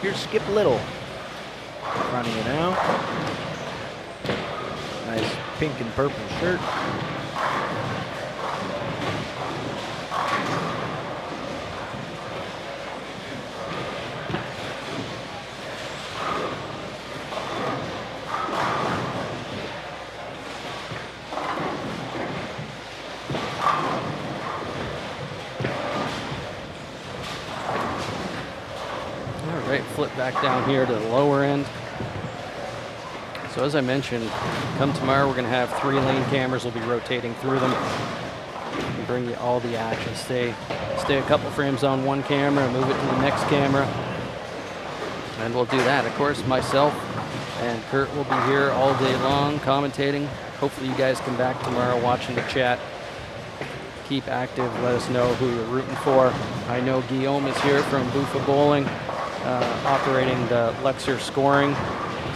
Speaker 3: Here's Skip Little. Running it now. Nice pink and purple shirt.
Speaker 2: All right, flip back down here to the lower end. So as I mentioned, come tomorrow, we're going to have 3 lane cameras. We'll be rotating through them and bring you all the action. Stay a couple frames on one camera, move it to the next camera, and we'll do that. Of course, myself and Kurt will be here all day long commentating. Hopefully you guys come back tomorrow watching the chat. Keep active. Let us know who you're rooting for. I know Guillaume is here from Buffa Bowling, operating the Lexer scoring.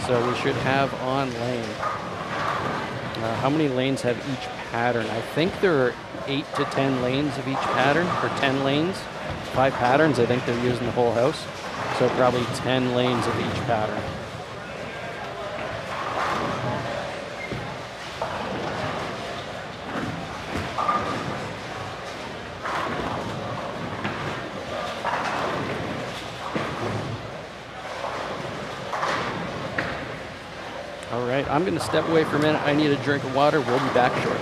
Speaker 2: So we should have on lane. How many lanes have each pattern? I think there are 8 to 10 lanes of each pattern, or 10 lanes. 5 patterns, I think they're using the whole house. So probably 10 lanes of each pattern. All right, I'm going to step away for a minute. I need a drink of water. We'll be back shortly.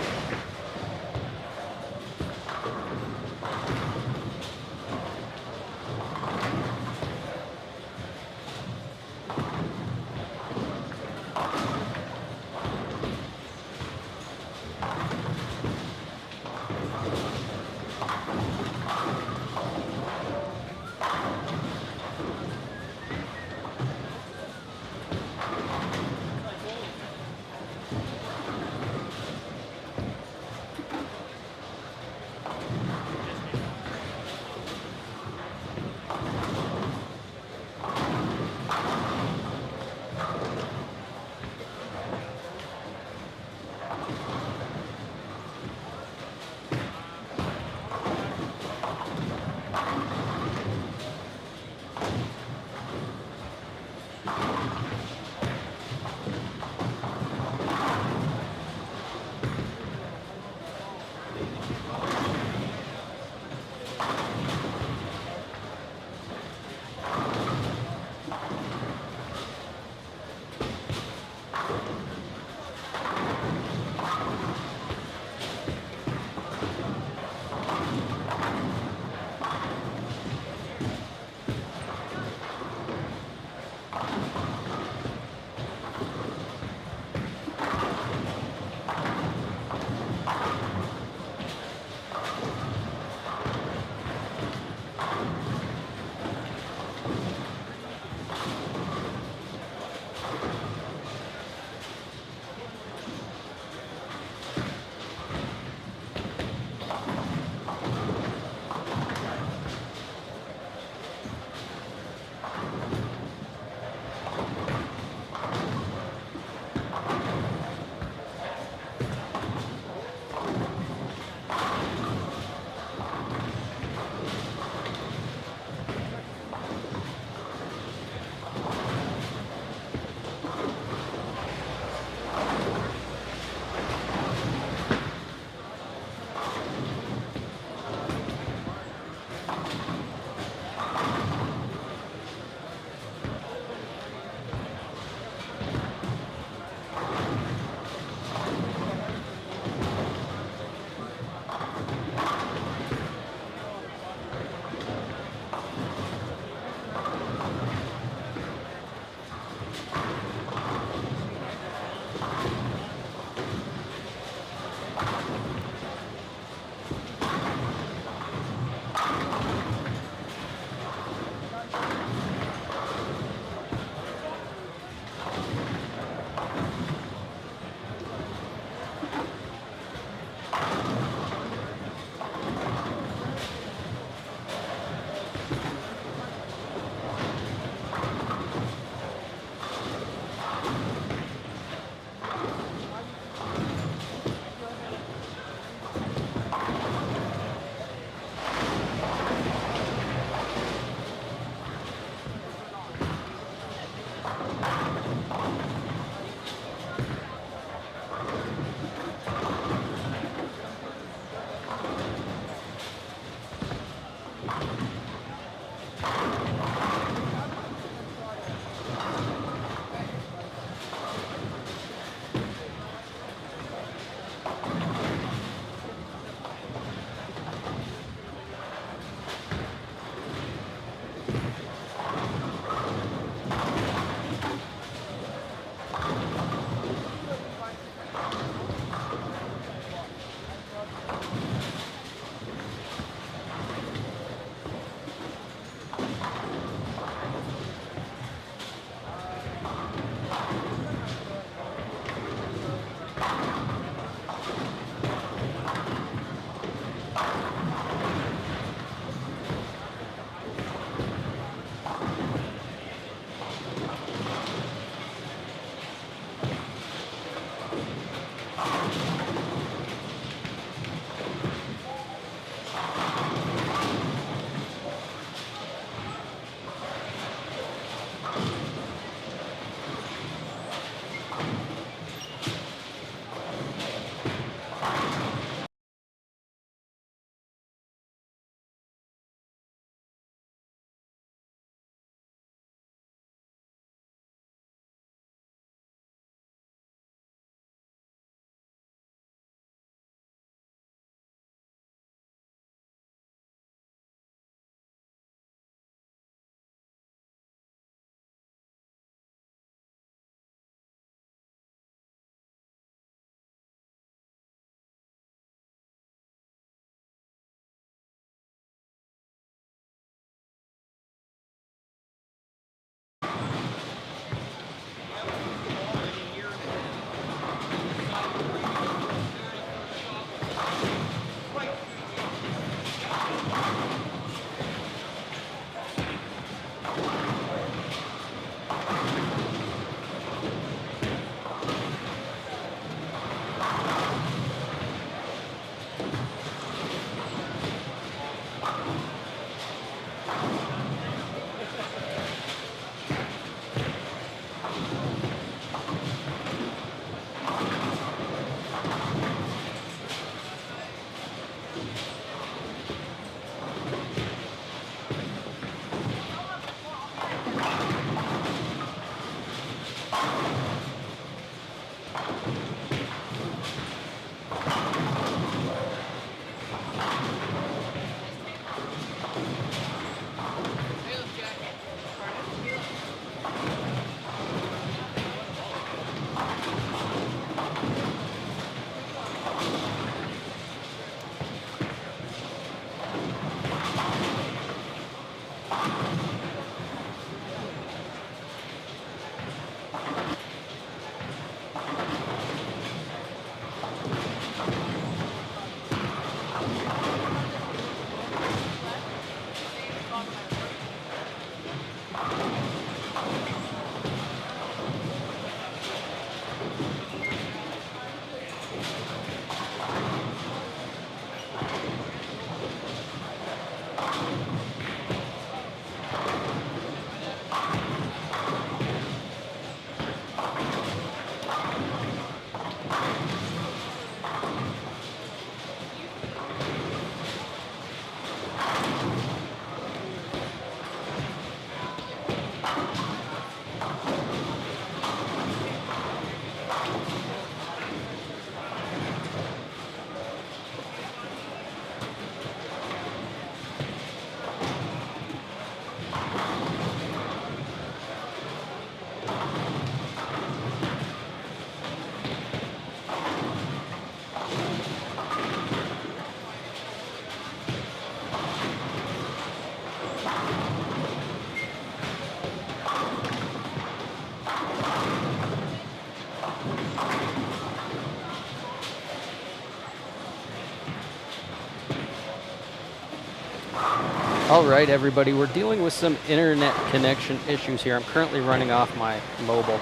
Speaker 2: All right, everybody, we're dealing with some internet connection issues here. I'm currently running off my mobile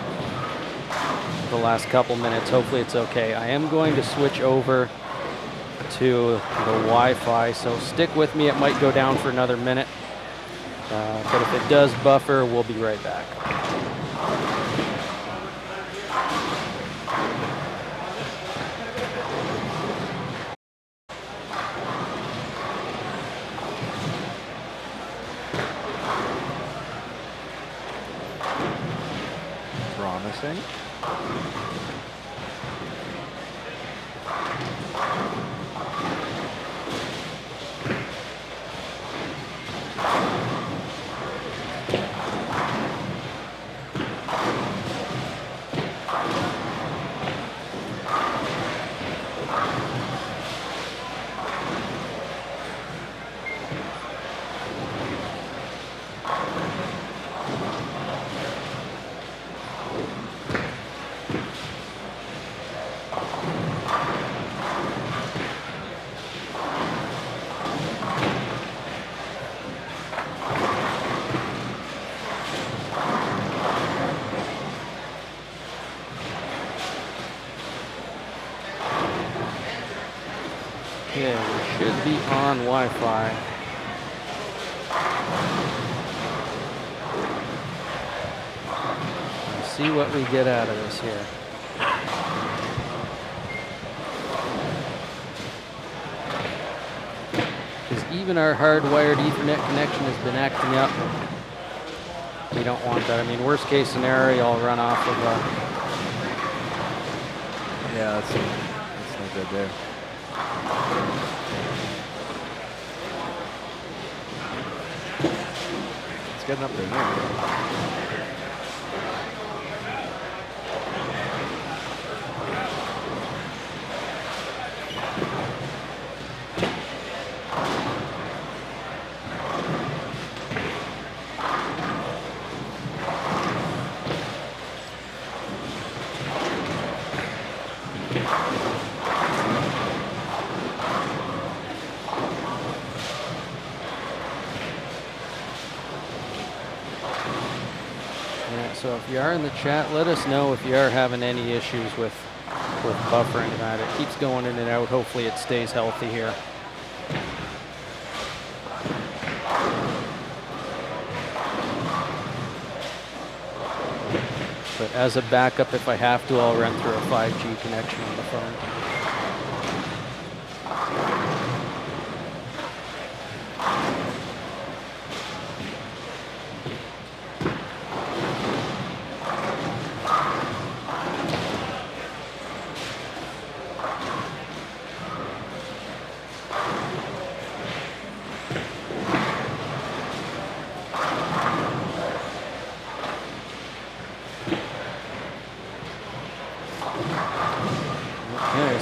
Speaker 2: the last couple minutes. Hopefully it's okay. I am going to switch over to the Wi-Fi, so stick with me. It might go down for another minute, but if it does buffer, we'll be right back.
Speaker 3: Promising.
Speaker 2: Okay, we should be on Wi-Fi. Let's see what we get out of this here. Because even our hardwired Ethernet connection has been acting up. We don't want that. I mean, worst case scenario, I'll run off of
Speaker 3: Yeah, that's no good there. It's getting up there now.
Speaker 2: So if you are in the chat, let us know if you are having any issues with buffering that. It keeps going in and out. Hopefully it stays healthy here. But as a backup, if I have to, I'll run through a 5G connection on the phone.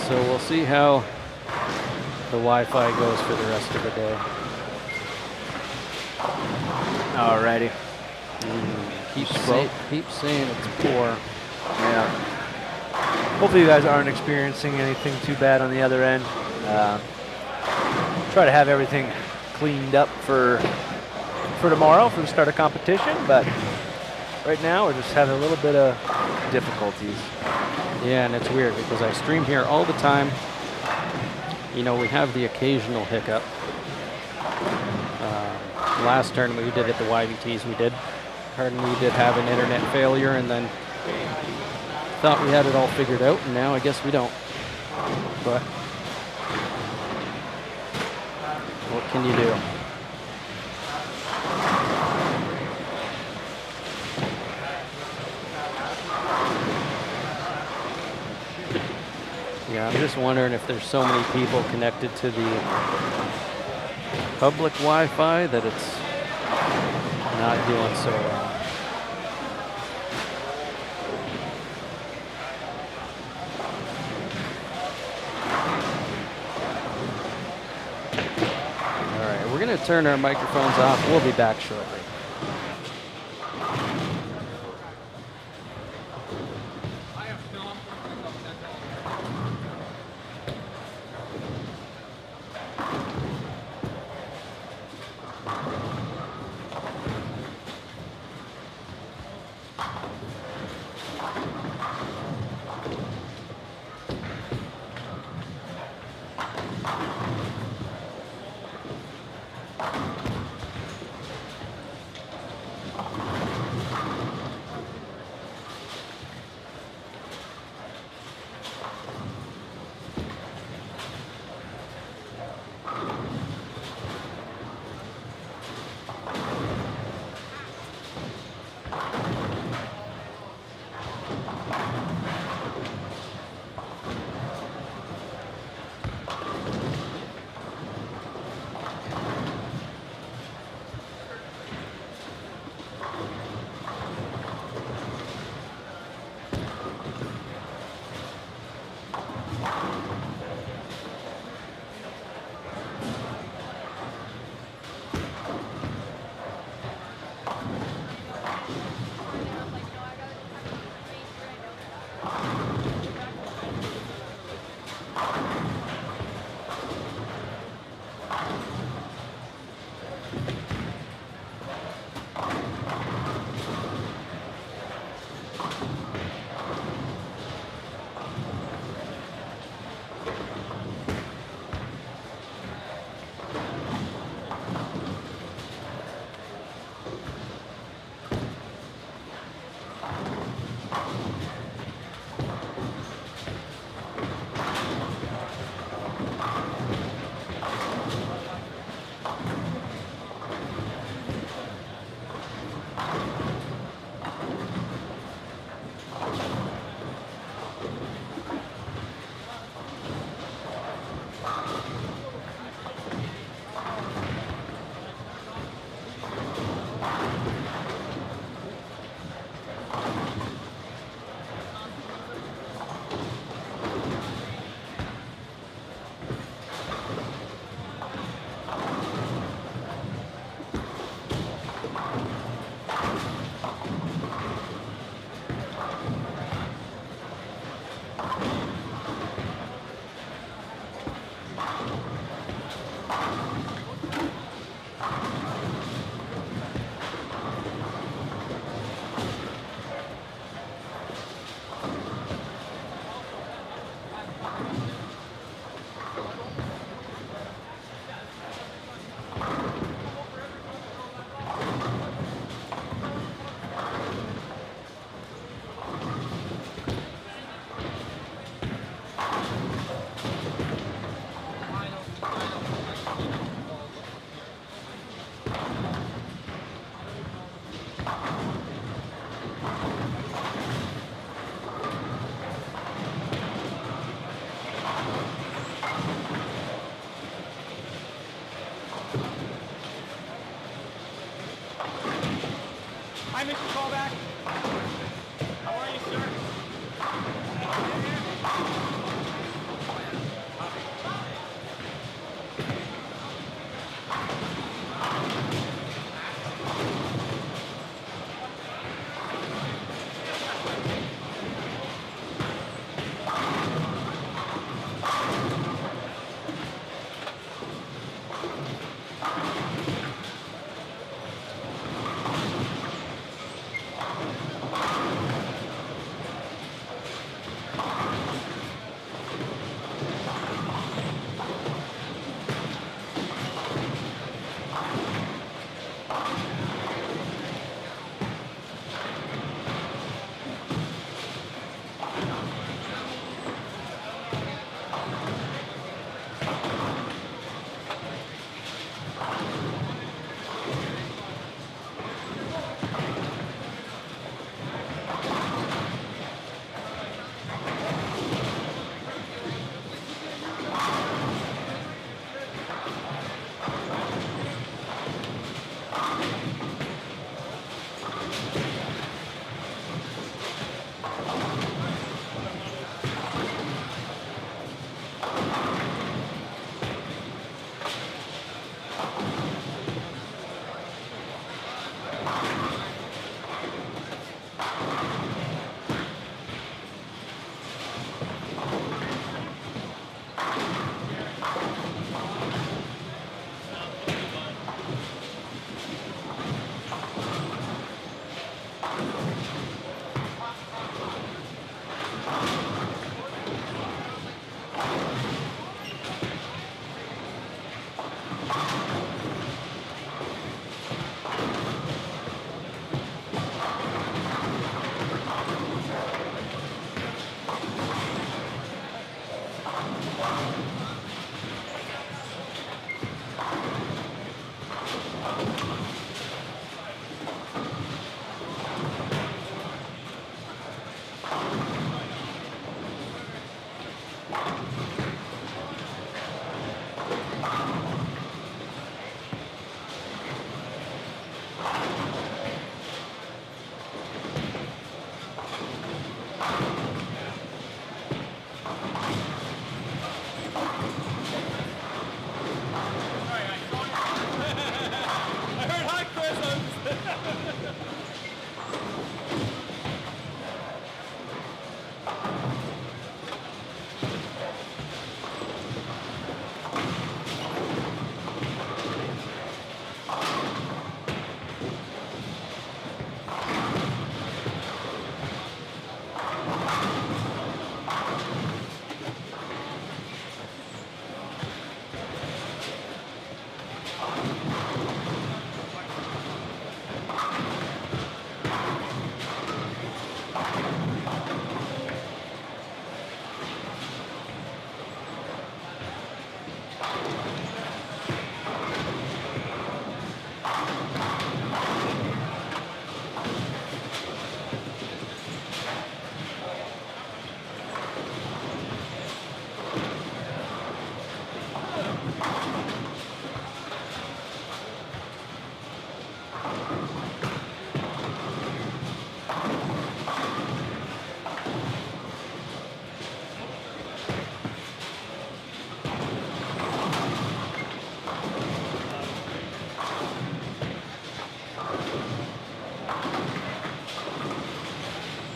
Speaker 2: So we'll see how the Wi-Fi goes for the rest of the day.
Speaker 3: Alrighty.
Speaker 2: Keep saying it's poor.
Speaker 3: Yeah. Hopefully you guys aren't experiencing anything too bad on the other end. Try to have everything cleaned up for tomorrow for the start of competition, but right now we're just having a little bit of difficulties.
Speaker 2: Yeah, and it's weird because I stream here all the time. You know, we have the occasional hiccup. Last tournament we did at the YVTs, we did have an internet failure, and then thought we had it all figured out, and now I guess we don't. But what can you do? Yeah, I'm just wondering if there's so many people connected to the public Wi-Fi that it's not doing so well. All right, we're going to turn our microphones off. We'll be back shortly.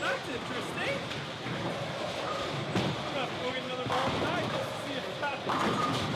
Speaker 5: That's interesting. I'm gonna have to go get another ball tonight just to see if it happens.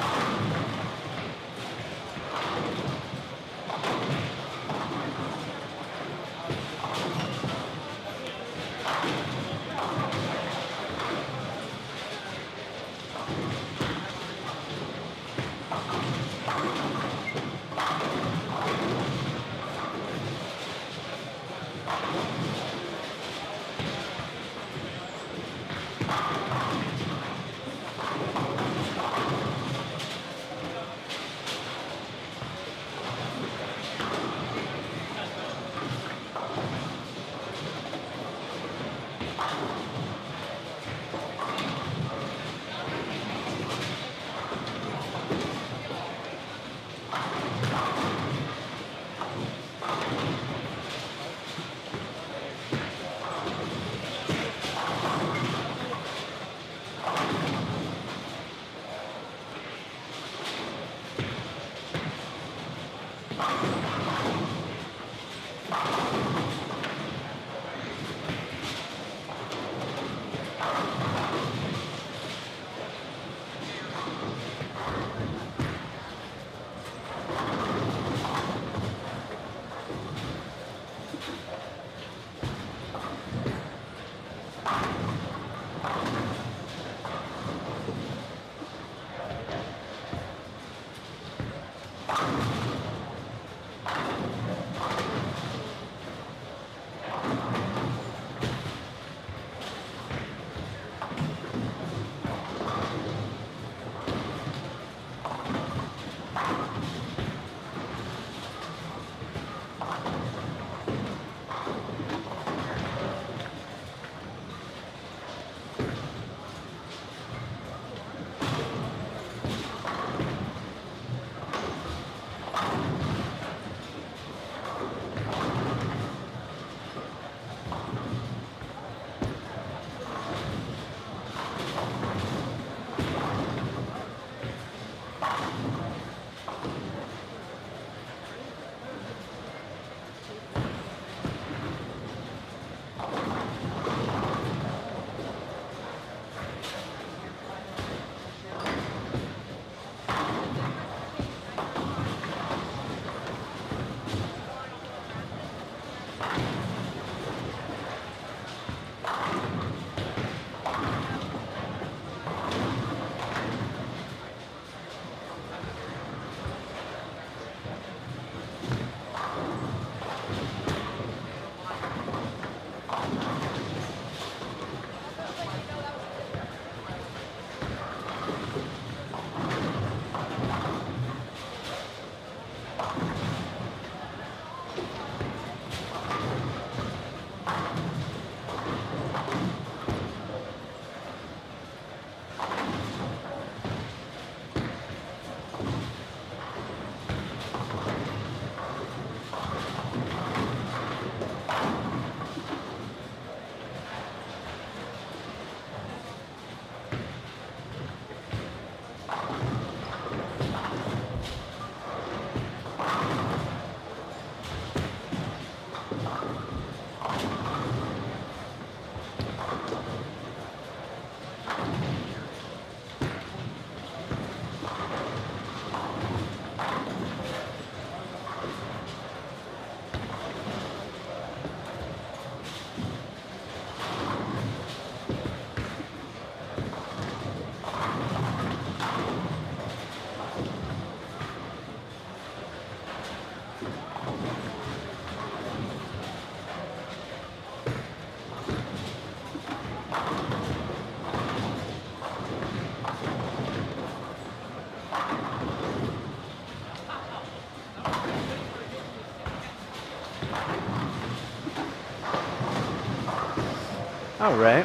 Speaker 3: All right.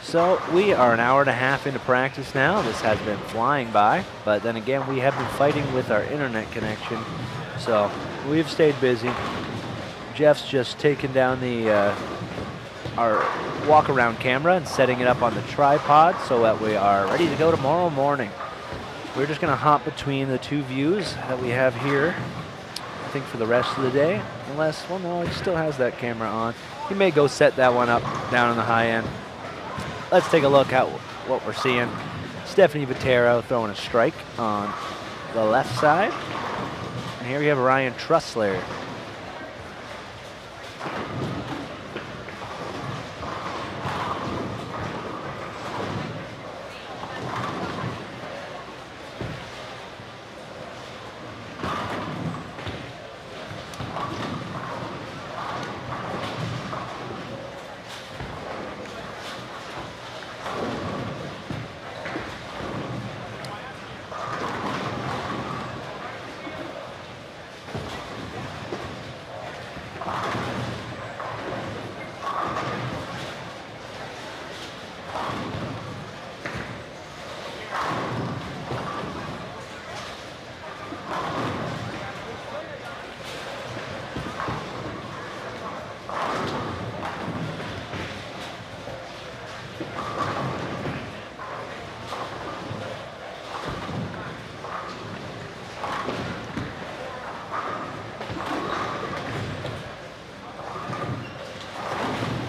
Speaker 3: So we are an hour and a half into practice now. This has been flying by, but then again, we have been fighting with our internet connection. So we've stayed busy. Jeff's just taken down the our walk-around camera and setting it up on the tripod so that we are ready to go tomorrow morning. We're just gonna hop between the two views that we have here, I think, for the rest of the day. Unless, well, no, it still has that camera on. He may go set that one up down on the high end. Let's take a look at what we're seeing. Stephanie Vitero throwing a strike on the left side. And here we have Ryan Trussler.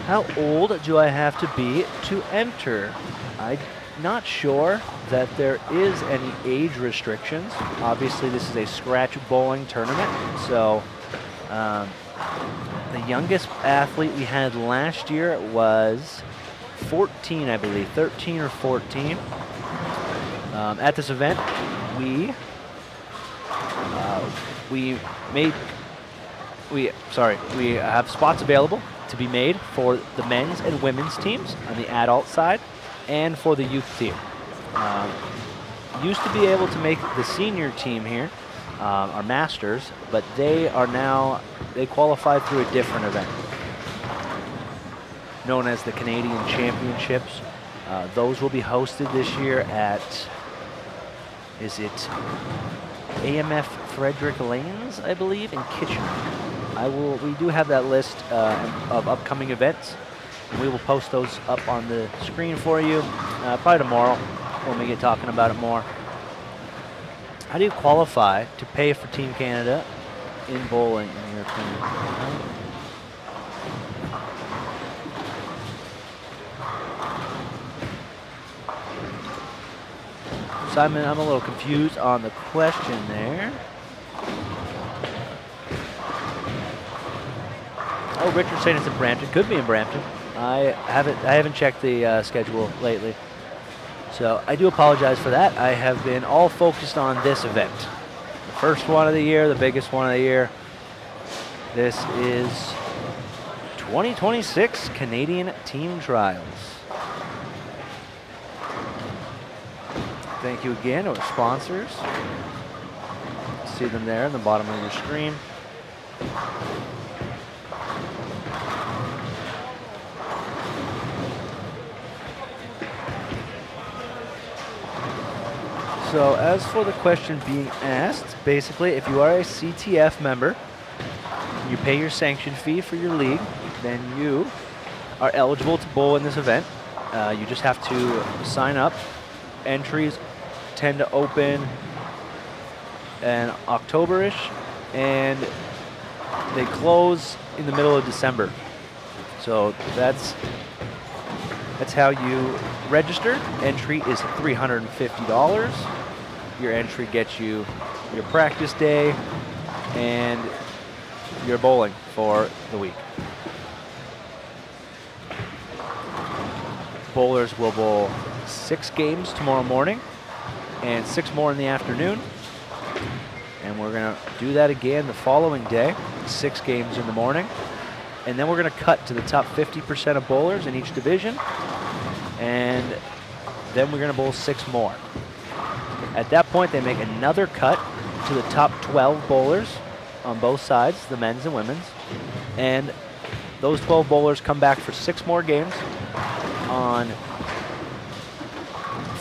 Speaker 3: How old do I have to be to enter? I'm not sure that there is any age restrictions. Obviously, this is a scratch bowling tournament, so the youngest athlete we had last year was 14, I believe, 13 or 14. At this event, we have spots available to be made for the men's and women's teams on the adult side and for the youth team. Used to be able to make the senior team here, our masters, but they qualified through a different event known as the Canadian Championships. Those will be hosted this year at, is it AMF Frederick Lanes, I believe, in Kitchener. We do have that list of upcoming events, and we will post those up on the screen for you probably tomorrow when we get talking about it more. How do you qualify to pay for Team Canada in bowling, in your opinion? Simon, I'm a little confused on the question there. Oh, Richard's saying it's in Brampton. Could be in Brampton. I haven't checked the schedule lately, so I do apologize for that. I have been all focused on this event, the first one of the year, the biggest one of the year. This is 2026 Canadian Team Trials. Thank you again to our sponsors. See them there in the bottom of your screen. So as for the question being asked, basically, if you are a CTF member, you pay your sanction fee for your league, then you are eligible to bowl in this event. You just have to sign up. Entries tend to open in October-ish, and they close in the middle of December. So that's how you register. Entry is $350. Your entry gets you your practice day and your bowling for the week. Bowlers will bowl 6 games tomorrow morning and 6 more in the afternoon. And we're going to do that again the following day, 6 games in the morning. And then we're going to cut to the top 50% of bowlers in each division. And then we're going to bowl 6 more. At that point, they make another cut to the top 12 bowlers on both sides, the men's and women's. And those 12 bowlers come back for 6 more games on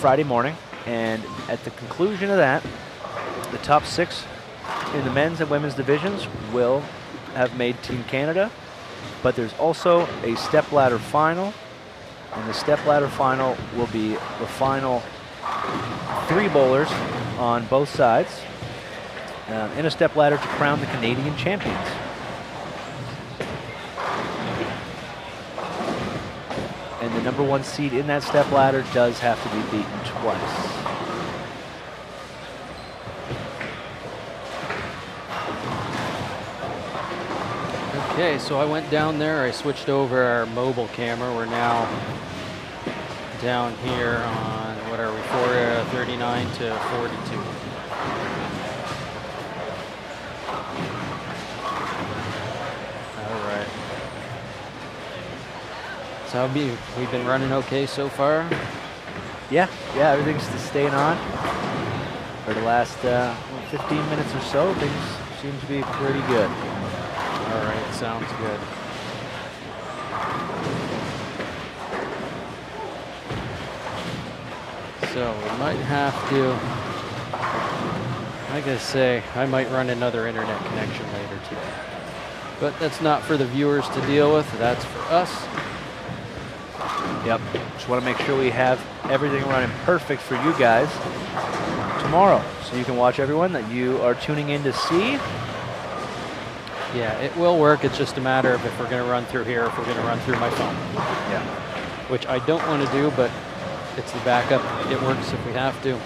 Speaker 3: Friday morning. And at the conclusion of that, the top 6 in the men's and women's divisions will have made Team Canada. But there's also a stepladder final. And the stepladder final will be the final 3 bowlers on both sides in a stepladder to crown the Canadian champions. And the number 1 seed in that stepladder does have to be beaten twice.
Speaker 2: Okay, so I went down there. I switched over our mobile camera. We're now down here on, what are we, 439 to 42. All right. So we've been running okay so far?
Speaker 3: Yeah, everything's just staying on. For the last 15 minutes or so, things seem to be pretty good.
Speaker 2: All right, sounds good. So we might have to, like I say, I might run another internet connection later too. But that's not for the viewers to deal with, that's for us.
Speaker 3: Yep, just want to make sure we have everything running perfect for you guys tomorrow. So you can watch everyone that you are tuning in to see.
Speaker 2: Yeah, it will work. It's just a matter of if we're going to run through here, if we're going to run through my phone.
Speaker 3: Yeah.
Speaker 2: Which I don't want to do, but it's the backup. It works if we have to.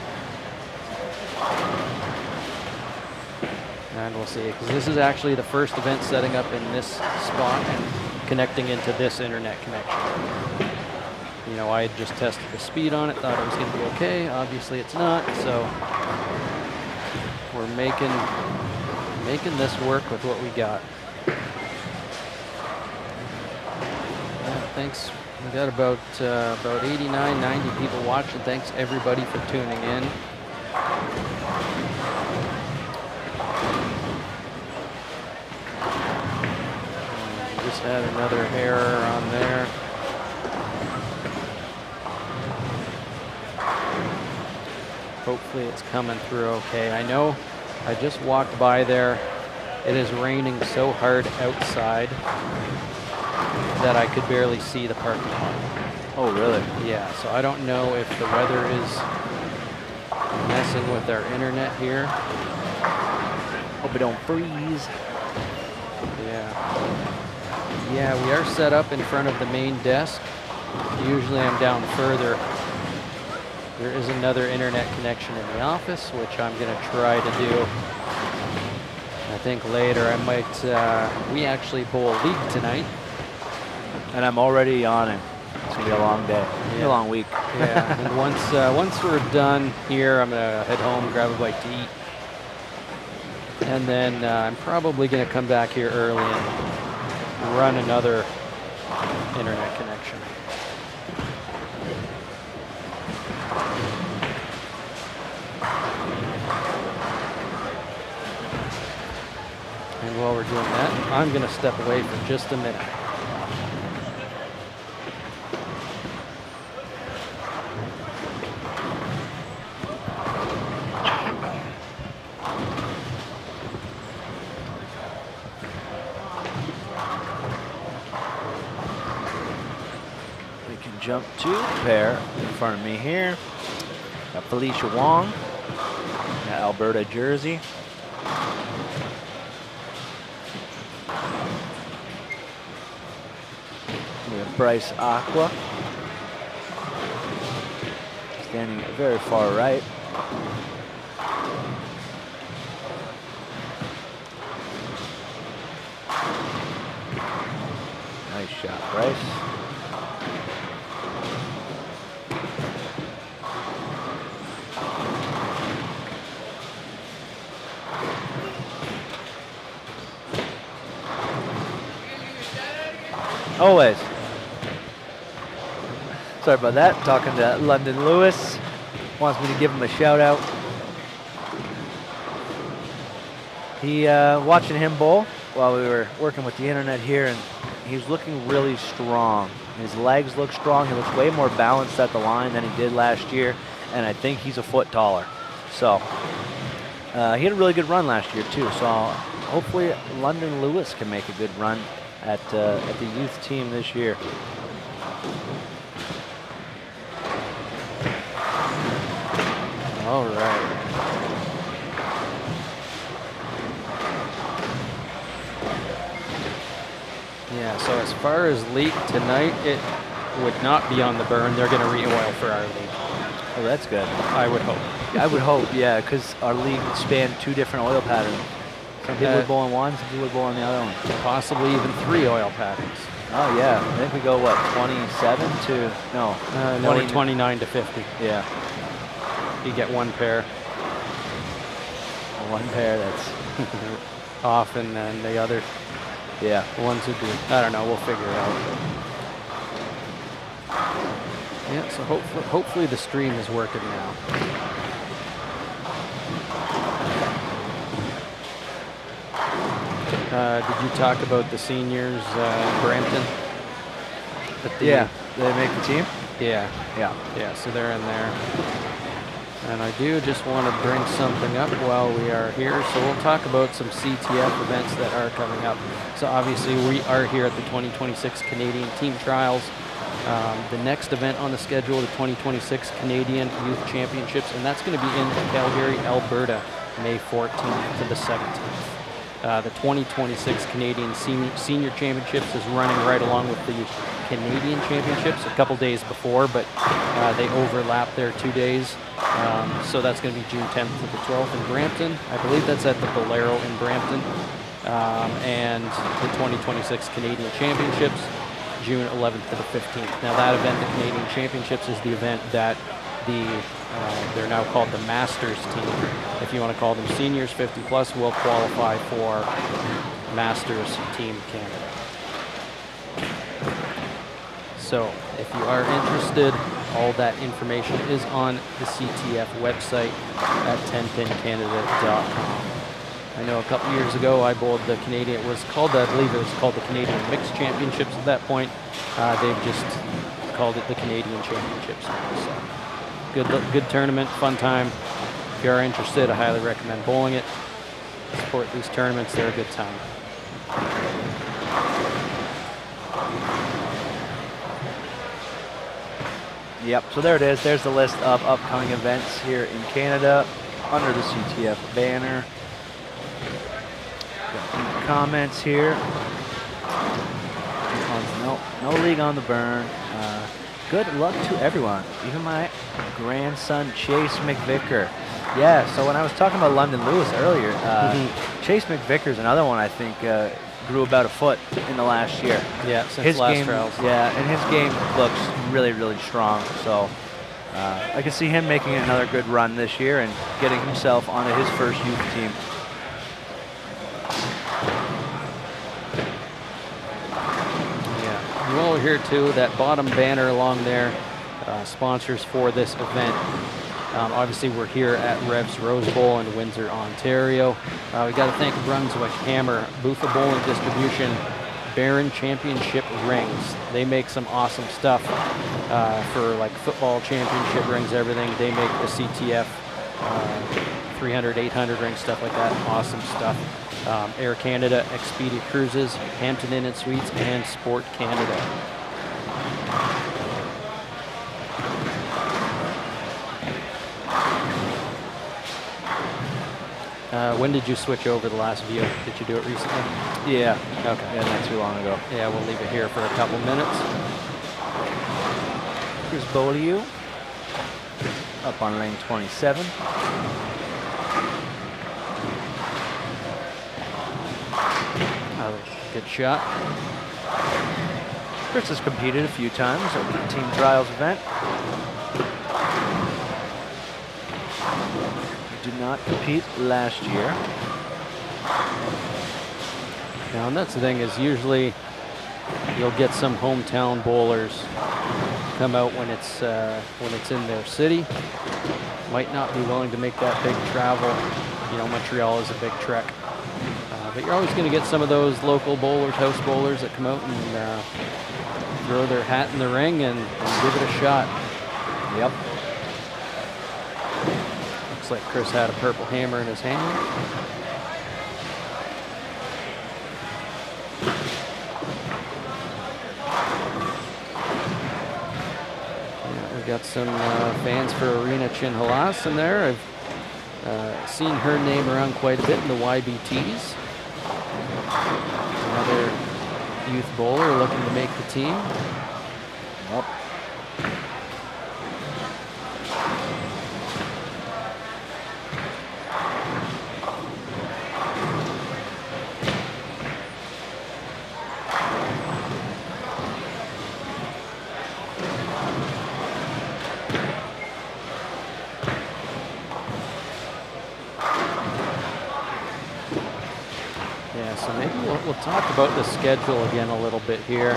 Speaker 2: And we'll see, because this is actually the first event setting up in this spot and connecting into this internet connection. You know, I had just tested the speed on it, thought it was going to be okay. Obviously it's not, so we're making this work with what we got. Thanks. We got about 89, 90 people watching. Thanks everybody for tuning in. Just had another error on there. Hopefully it's coming through okay. I know I just walked by there. It is raining so hard outside that I could barely see the parking lot.
Speaker 3: Oh, really?
Speaker 2: Yeah, so I don't know if the weather is messing with our internet here.
Speaker 3: Hope it don't freeze.
Speaker 2: Yeah, we are set up in front of the main desk. Usually I'm down further. There is another internet connection in the office, which I'm going to try to do. I think later I might, we actually bowl league tonight.
Speaker 3: And I'm already on it. It's going to be a long day.
Speaker 2: Yeah.
Speaker 3: A long week.
Speaker 2: Yeah, and once we're done here, I'm going to head home, grab a bite to eat. And then I'm probably going to come back here early and run another internet connection. And while we're doing that, I'm going to step away for just a minute.
Speaker 3: We can jump to pair in front of me here. Got Felicia Wong, got Alberta Jersey. We have Bryce Aqua, standing very far right. Nice shot, Bryce. Always. Sorry about that. Talking to London Lewis. Wants me to give him a shout out. He watching him bowl while we were working with the internet here, and he's looking really strong. His legs look strong. He looks way more balanced at the line than he did last year, and I think he's a foot taller. So he had a really good run last year too. So hopefully London Lewis can make a good run at the youth team this year.
Speaker 2: All right. Yeah, so as far as league tonight, it would not be on the burn. They're going to re-oil for our league.
Speaker 3: Oh, that's good.
Speaker 2: I would hope.
Speaker 3: I would hope, yeah, because our league would span 2 different oil patterns. Some people would bowl on one, some people would bowl on the other one.
Speaker 2: Possibly even 3 oil patterns.
Speaker 3: Oh, yeah. I think we go, what, 27 to, no.
Speaker 2: No, we're 29 to 50.
Speaker 3: Yeah.
Speaker 2: You get 1 pair.
Speaker 3: 1 pair, that's
Speaker 2: off, and then the other ones would be, I don't know, we'll figure it out. Yeah, so hopefully the stream is working now. Did you talk about the seniors in Brampton?
Speaker 3: Yeah, they make the team?
Speaker 2: Yeah. Yeah, so they're in there. And I do just want to bring something up while we are here. So we'll talk about some CTF events that are coming up. So obviously we are here at the 2026 Canadian Team Trials. The next event on the schedule, the 2026 Canadian Youth Championships, and that's going to be in Calgary, Alberta, May 14th to the 17th. The 2026 Canadian Senior Championships is running right along with the Canadian Championships a couple days before, but they overlap their 2 days. So that's going to be June 10th to the 12th in Brampton. I believe that's at the Bolero in Brampton. And the 2026 Canadian Championships, June 11th to the 15th. Now that event, the Canadian Championships, is the event that they're now called the Masters team. If you want to call them seniors, 50 plus, will qualify for Masters Team Canada. So if you are interested, all that information is on the CTF website at tenpincanada.com. I know a couple years ago I bowled the Canadian, I believe it was called the Canadian Mixed Championships at that point. They've just called it the Canadian Championships. So good tournament, fun time. If you are interested, I highly recommend bowling it. Support these tournaments, they're a good time.
Speaker 3: Yep, so there it is. There's the list of upcoming events here in Canada under the CTF banner. Got some comments here. No league on the burn. Good luck to everyone, even my grandson Chase McVicker. Yeah, so when I was talking about London Lewis earlier, Chase McVicker's another one I think grew about a foot in the last year.
Speaker 2: Yeah, since last trials.
Speaker 3: Yeah, and his game looks really, really strong. So I can see him making another good run this year and getting himself onto his first youth team.
Speaker 2: Yeah, while we're here too, that bottom banner along there, sponsors for this event. Obviously, we're here at REVS Rose Bowl in Windsor, Ontario. We got to thank Brunswick Hammer, Boothia Bowling Distribution, Barron Championship Rings. They make some awesome stuff for like football championship rings, everything. They make the CTF 300, 800 rings, stuff like that. Awesome stuff. Air Canada, Expedia Cruises, Hampton Inn and Suites, and Sport Canada. When did you switch over the last view? Did you do it recently?
Speaker 3: Yeah.
Speaker 2: Okay.
Speaker 3: Yeah, not too long ago.
Speaker 2: Yeah, we'll leave it here for a couple minutes.
Speaker 3: Here's Beaulieu up on lane 27.
Speaker 2: Good shot.
Speaker 3: Chris has competed a few times at the Team Trials event. Did not compete last year.
Speaker 2: Now, and that's the thing, is usually you'll get some hometown bowlers come out when it's in their city. Might not be willing to make that big travel. You know, Montreal is a big trek. But you're always going to get some of those local bowlers, house bowlers that come out and throw their hat in the ring and give it a shot.
Speaker 3: Yep.
Speaker 2: Looks like Chris had a purple hammer in his hand. Yeah, we got some fans for Arena Chinhalas in there. I've seen her name around quite a bit in the YBTs. Another youth bowler looking to make the team.
Speaker 3: Yep.
Speaker 2: We'll talk about the schedule again a little bit here.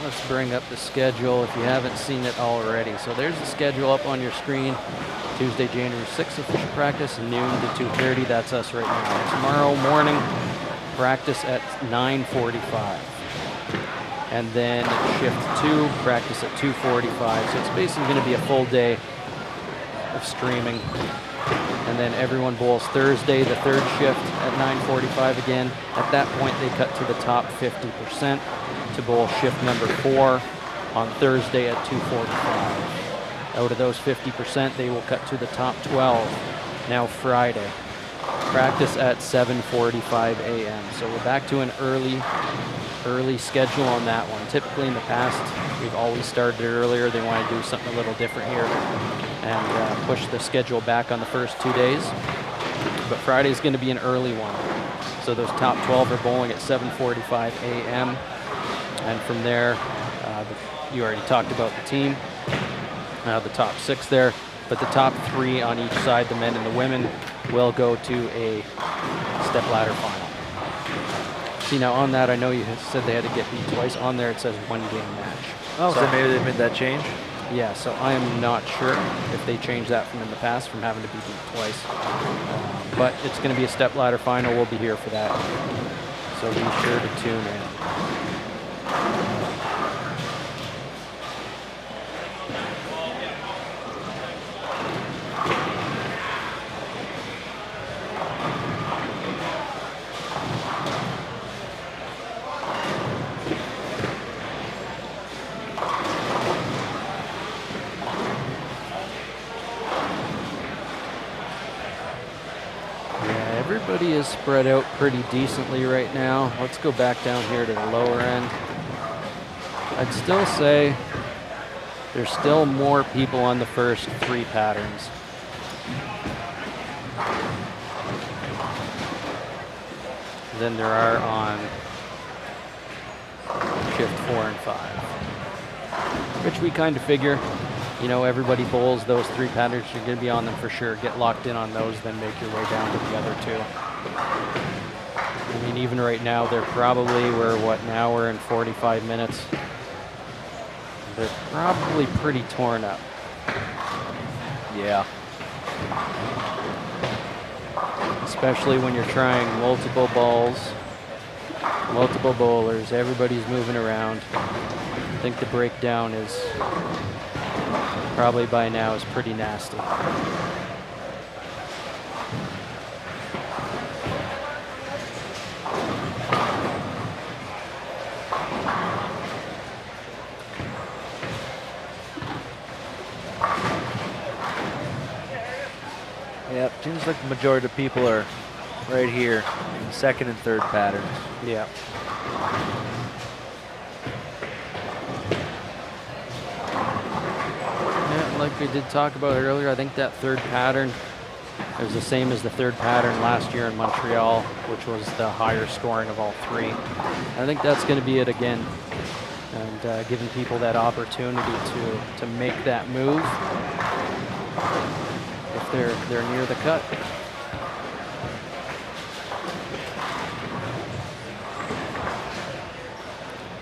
Speaker 2: Let's bring up the schedule if you haven't seen it already. So there's the schedule up on your screen. Tuesday, January 6th, official practice, noon to 2:30. That's us right now. Tomorrow morning, practice at 9:45. And then shift 2, practice at 2:45. So it's basically going to be a full day of streaming. And then everyone bowls Thursday, the third shift at 9:45 again. At that point, they cut to the top 50% to bowl shift number 4 on Thursday at 2:45. Out of those 50%, they will cut to the top 12 now Friday. Practice at 7:45 a.m. So we're back to an early schedule on that one. Typically in the past, we've always started earlier. They want to do something a little different here and push the schedule back on the first 2 days. But Friday's going to be an early one. So those top 12 are bowling at 7:45 a.m. And from there, you already talked about the team, the top 6 there. But the top 3 on each side, the men and the women, will go to a step-ladder final. See, now on that, I know you said they had to get beat twice. On there, it says 1-game match.
Speaker 3: Oh, so maybe they made that change?
Speaker 2: Yeah, so I am not sure if they changed that from in the past, from having to be beat twice. But it's going to be a step-ladder final. We'll be here for that. So be sure to tune in. Everybody is spread out pretty decently right now. Let's go back down here to the lower end. I'd still say there's still more people on the first 3 patterns. Than there are on shift 4 and 5. Which we kind of figure. You know, everybody bowls those 3 patterns. You're going to be on them for sure. Get locked in on those, then make your way down to the other 2. I mean, even right now, they're probably, we're what, an hour and 45 minutes. They're probably pretty torn up.
Speaker 3: Yeah.
Speaker 2: Especially when you're trying multiple balls, multiple bowlers, everybody's moving around. I think the breakdown is probably by now is pretty nasty.
Speaker 3: Yep, seems like the majority of people are right here in the second and third patterns.
Speaker 2: Yeah. Like we did talk about earlier, I think that third pattern is the same as the third pattern last year in Montreal, which was the higher scoring of all 3. I think that's going to be it again, and giving people that opportunity to make that move if they're near the cut.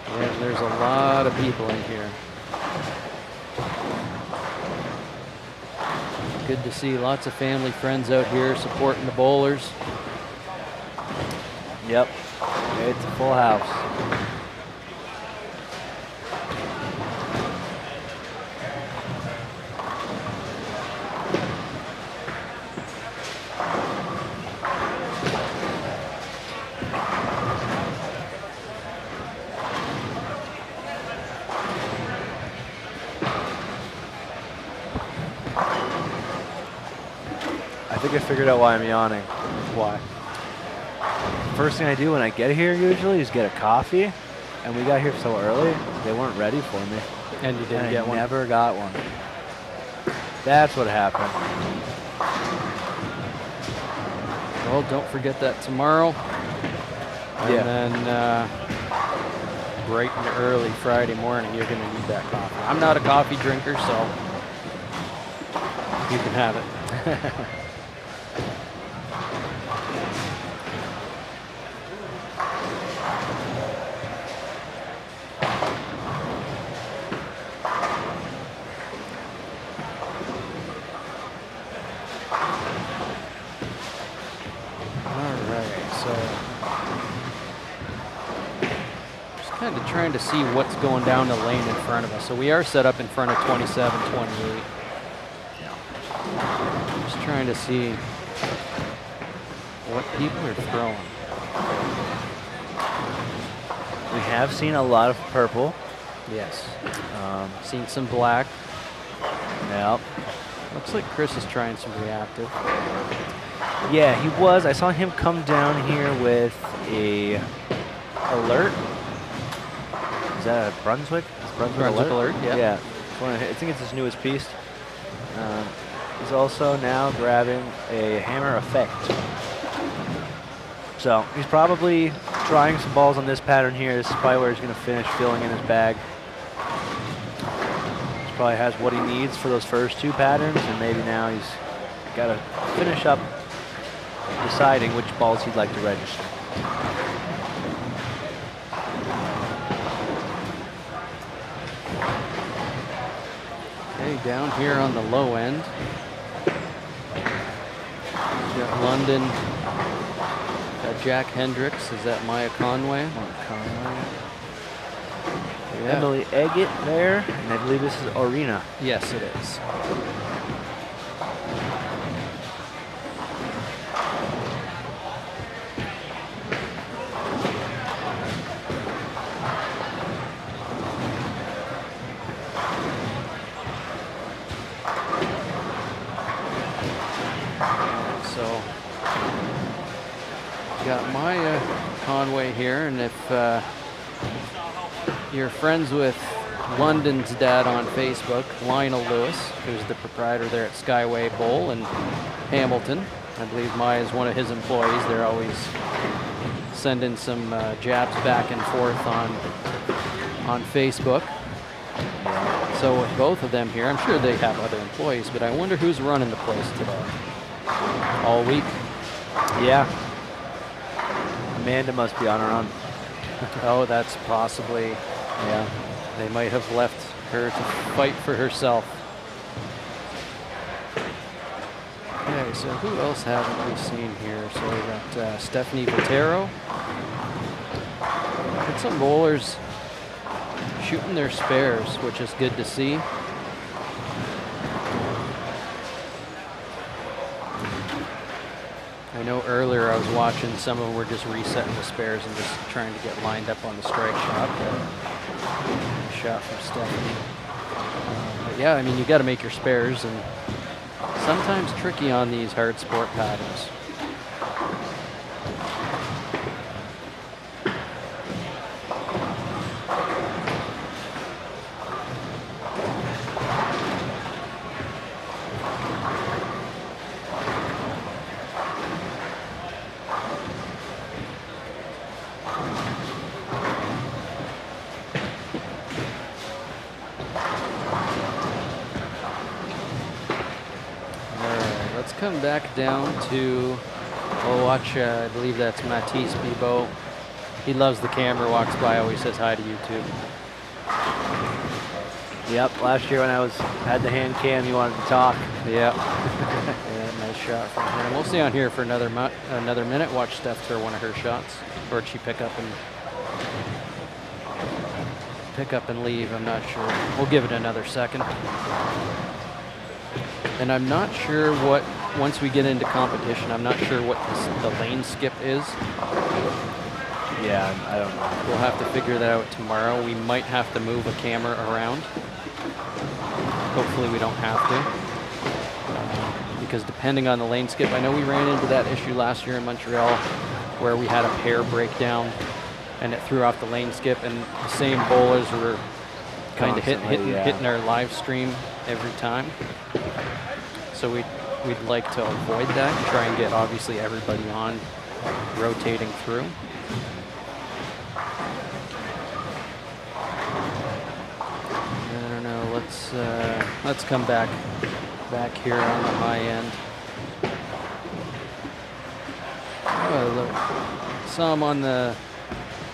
Speaker 2: Yeah, there's a lot of people in here. Good to see lots of family friends out here supporting the bowlers.
Speaker 3: Yep, it's a full house. I think I figured out why I'm yawning.
Speaker 2: Why?
Speaker 3: First thing I do when I get here usually is get a coffee, and we got here so early, they weren't ready for me.
Speaker 2: And you didn't
Speaker 3: And
Speaker 2: get
Speaker 3: I
Speaker 2: one?
Speaker 3: never got one. That's what happened.
Speaker 2: Well, don't forget that tomorrow. And
Speaker 3: Yeah.
Speaker 2: then bright and early Friday morning, you're going to need that coffee. I'm not a coffee drinker, so you can have it. Kind of trying to see what's going down the lane in front of us. So we are set up in front of 27, 28. Just trying to see what people are throwing.
Speaker 3: We have seen a lot of purple.
Speaker 2: Yes. Seen some black.
Speaker 3: Yep.
Speaker 2: Looks like Chris is trying some reactive.
Speaker 3: Yeah, he was. I saw him come down here with a alert. Is that a Brunswick? Is
Speaker 2: Brunswick alert, yeah.
Speaker 3: Yeah. I think it's his newest piece. He's also now grabbing a hammer effect. So he's probably trying some balls on this pattern here. This is probably where he's going to finish filling in his bag. He probably has what he needs for those first two patterns, and maybe now he's got to finish up deciding which balls he'd like to register.
Speaker 2: Okay, down here on the low end, got London, got Jack Hendricks. Is that Maya Conway? Yeah.
Speaker 3: Emily Eggett there, and I believe this is Orina.
Speaker 2: Yes, it is. So, got Maya Conway here, and if you're friends with London's dad on Facebook, Lionel Lewis, who's the proprietor there at Skyway Bowl in Hamilton. I believe Maya is one of his employees. They're always sending some jabs back and forth on Facebook. So with both of them here, I'm sure they have other employees, but I wonder who's running the place today. All week.
Speaker 3: Yeah. Amanda must be on her own.
Speaker 2: Oh, that's possibly, yeah. They might have left her to fight for herself. Okay, so who else haven't we seen here? So we got Stephanie Vitero. Got some bowlers shooting their spares, which is good to see. I know earlier I was watching some of them were just resetting the spares and just trying to get lined up on the strike shot. Shot from Stephanie. But yeah, I mean, you got to make your spares, and sometimes tricky on these hard sport patterns. Come back down to, oh, watch, I believe that's Matisse Bibo. He loves the camera, walks by, always says hi to YouTube.
Speaker 3: Yep, last year when I had the hand cam, you wanted to talk.
Speaker 2: Yep. Yeah, nice shot from him. We'll stay on here for another minute, watch Steph throw one of her shots. or did she pick up and leave? I'm not sure. We'll give it another second. And I'm not sure what, once we get into competition, I'm not sure what the lane skip is.
Speaker 3: Yeah, I don't know.
Speaker 2: We'll have to figure that out tomorrow. We might have to move a camera around. Hopefully we don't have to. Because depending on the lane skip, I know we ran into that issue last year in Montreal where we had a pair breakdown and it threw off the lane skip, and the same bowlers were kind of hitting our live stream every time. So we'd like to avoid that, try and get obviously everybody on, rotating through. I don't know, let's come back here on the high end. Oh, look. Saw him on the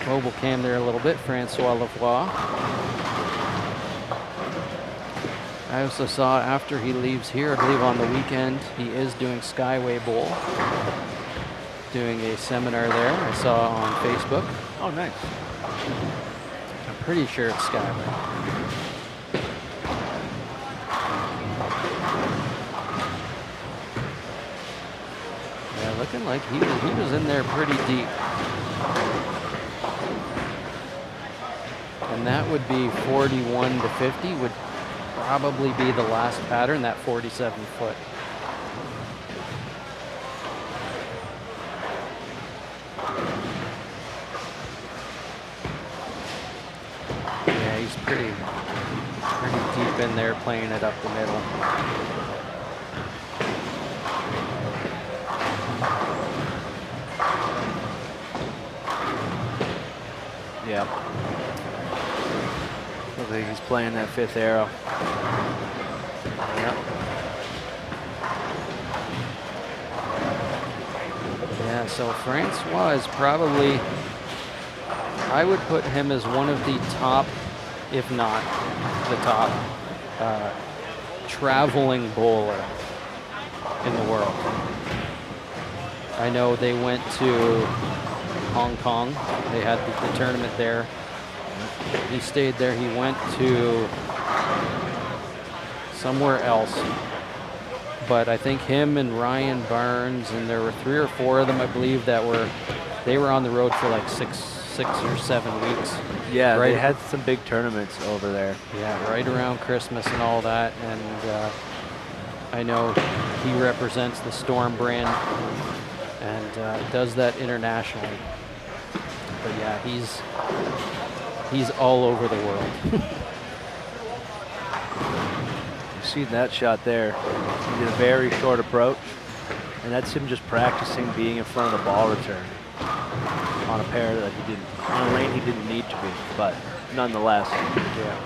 Speaker 2: mobile cam there a little bit, Francois Lavoie. I also saw after he leaves here, I believe on the weekend, he is doing Skyway Bowl. Doing a seminar there, I saw on Facebook.
Speaker 3: Oh, nice.
Speaker 2: I'm pretty sure it's Skyway. Yeah, looking like he was in there pretty deep. And that would be 41 to 50 would probably be the last pattern, that 47 foot. Yeah, he's pretty deep in there playing it up the middle.
Speaker 3: Yeah. Looks like he's playing that fifth arrow.
Speaker 2: Yep. Yeah, so Francois is probably, I would put him as one of the top, if not the top, traveling bowler in the world. I know they went to Hong Kong. They had the tournament there. He stayed there. He went to somewhere else. But I think him and Ryan Barnes, and there were 3 or 4 of them, I believe, that they were on the road for like six or 7 weeks.
Speaker 3: Yeah,
Speaker 2: right.
Speaker 3: They had some big tournaments over there.
Speaker 2: Yeah, right around Christmas and all that. And I know he represents the Storm brand and does that internationally. But yeah, he's all over the world.
Speaker 3: You see that shot there. He did a very short approach, and that's him just practicing being in front of the ball return on a pair that he didn't, on a lane he didn't need to be, but nonetheless.
Speaker 2: Yeah.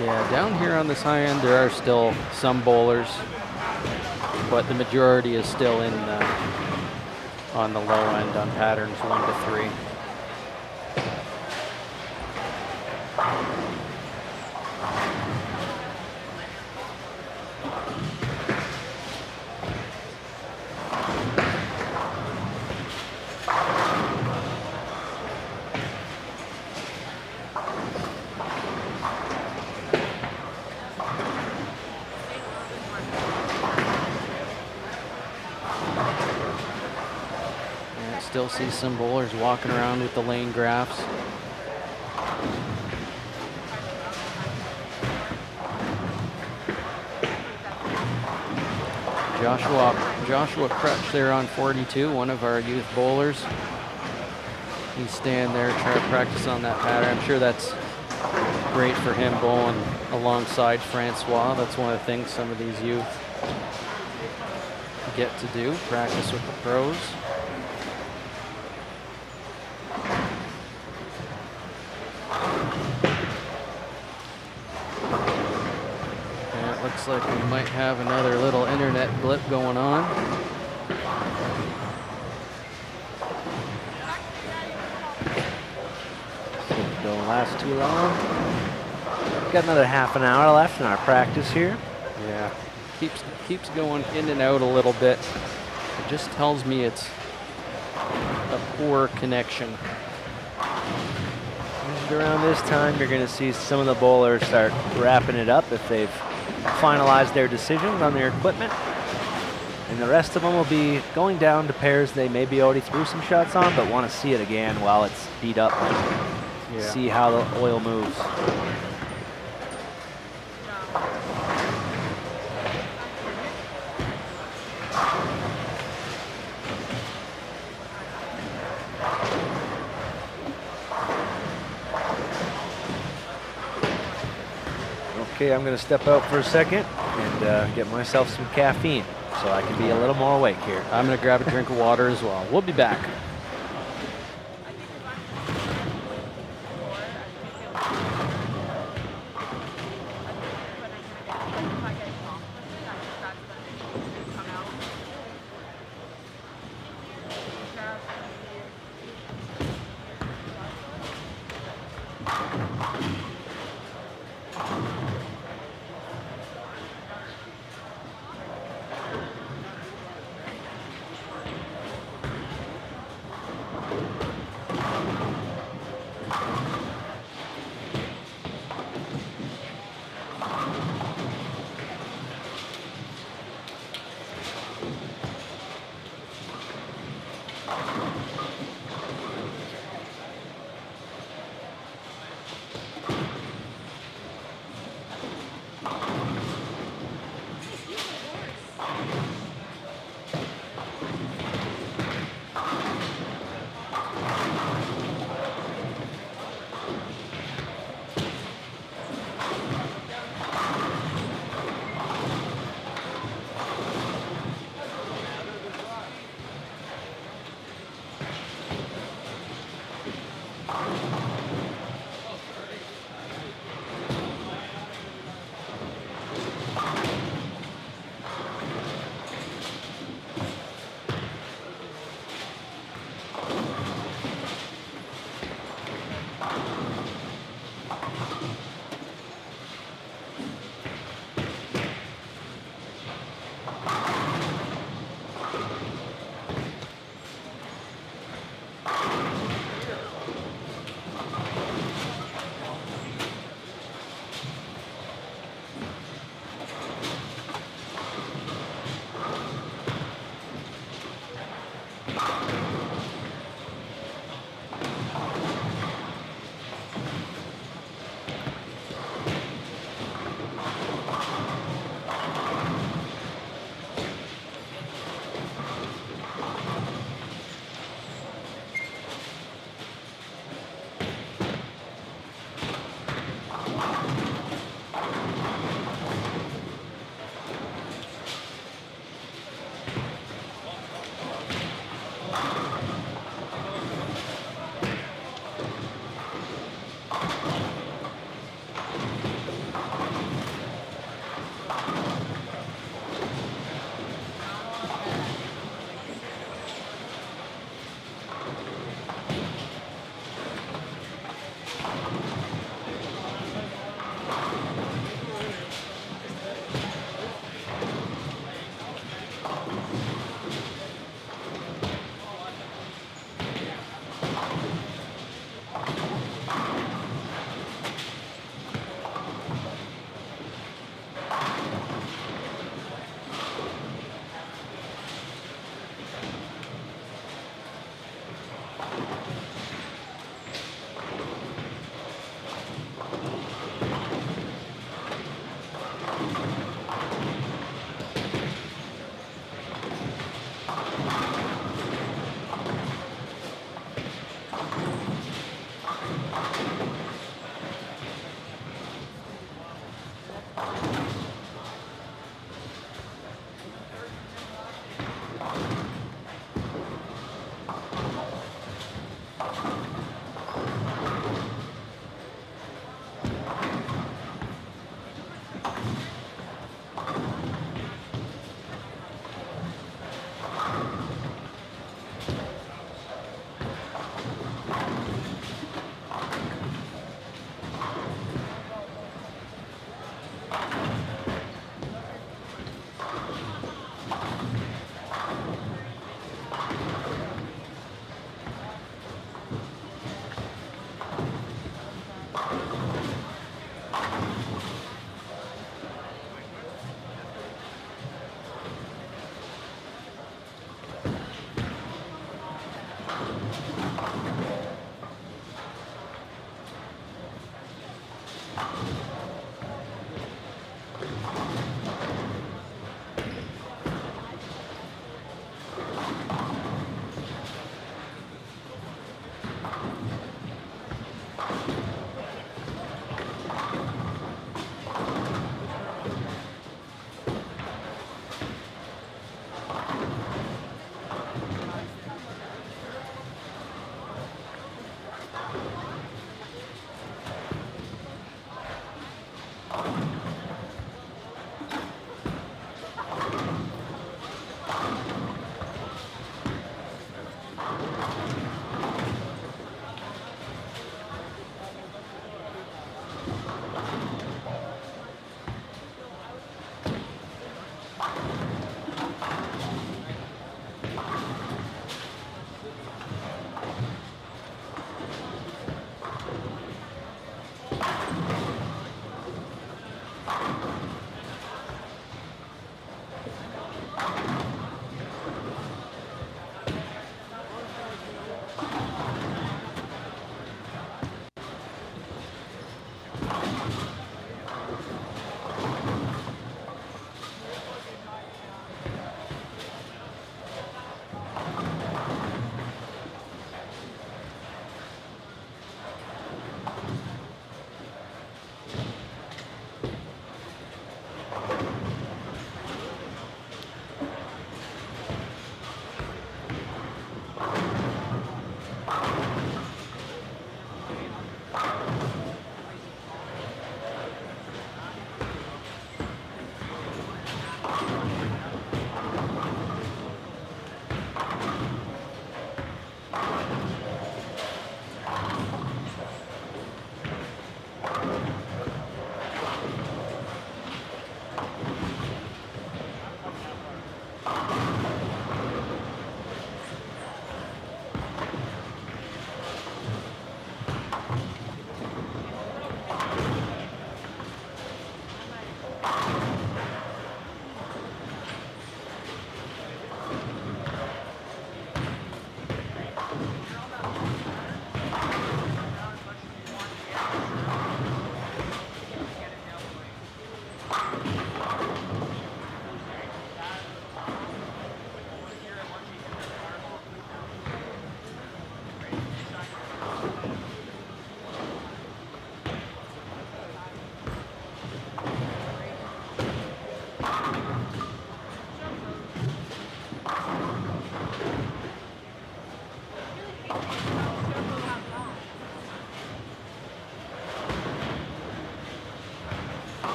Speaker 2: Yeah, down here on this high end, there are still some bowlers, but the majority is still in on the low end on patterns 1 to 3. Still see some bowlers walking around with the lane graphs. Joshua Crutch there on 42, one of our youth bowlers. He's staying there trying to practice on that pattern. I'm sure that's great for him bowling alongside Francois. That's one of the things some of these youth get to do, practice with the pros. Looks like we might have another little internet blip going on.
Speaker 3: Don't last too long. Got another half an hour left in our practice here.
Speaker 2: Yeah. keeps going in and out a little bit. It just tells me it's a poor connection.
Speaker 3: Usually around this time, you're going to see some of the bowlers start wrapping it up if they've finalized their decisions on their equipment. And the rest of them will be going down to pairs they maybe already threw some shots on, but want to see it again while it's beat up. See how the oil moves. Okay, I'm going to step out for a second and get myself some caffeine so I can be a little more awake here.
Speaker 2: I'm going to grab a drink of water as well. We'll be back.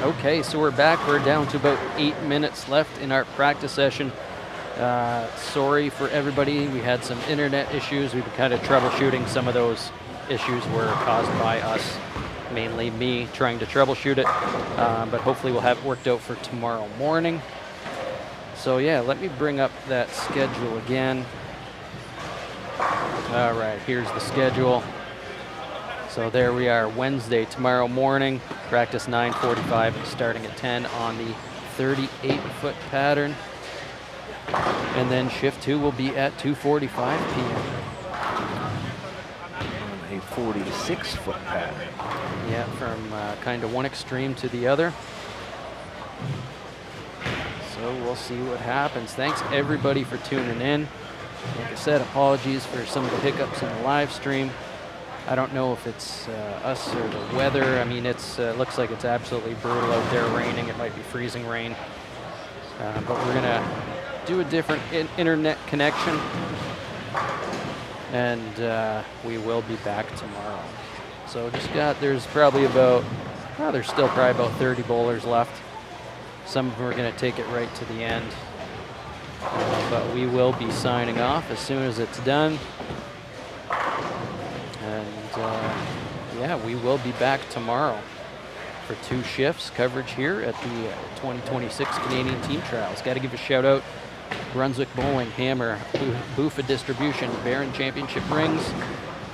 Speaker 2: Okay, so we're back. We're down to about 8 minutes left in our practice session. Sorry for everybody. We had some internet issues. We've been kind of troubleshooting. Some of those issues were caused by us, mainly me trying to troubleshoot it. But hopefully we'll have it worked out for tomorrow morning. So yeah, let me bring up that schedule again. All right, here's the schedule. So there we are, Wednesday, tomorrow morning, practice 9:45 and starting at 10 on the 38-foot pattern. And then shift 2 will be at 2:45 p.m.
Speaker 3: A 46-foot pattern.
Speaker 2: Yeah, from kind of one extreme to the other. So we'll see what happens. Thanks everybody for tuning in. Like I said, apologies for some of the hiccups in the live stream. I don't know if it's us or the weather. I mean, it's looks like it's absolutely brutal out there, raining. It might be freezing rain. But we're gonna do a different internet connection, and we will be back tomorrow. So there's probably about, there's still probably about 30 bowlers left. Some of them are gonna take it right to the end. But we will be signing off as soon as it's done. And yeah, we will be back tomorrow for 2 shifts coverage here at the 2026 Canadian Team Trials. Got to give a shout out Brunswick Bowling, Hammer, Boofa Distribution, Baron Championship Rings,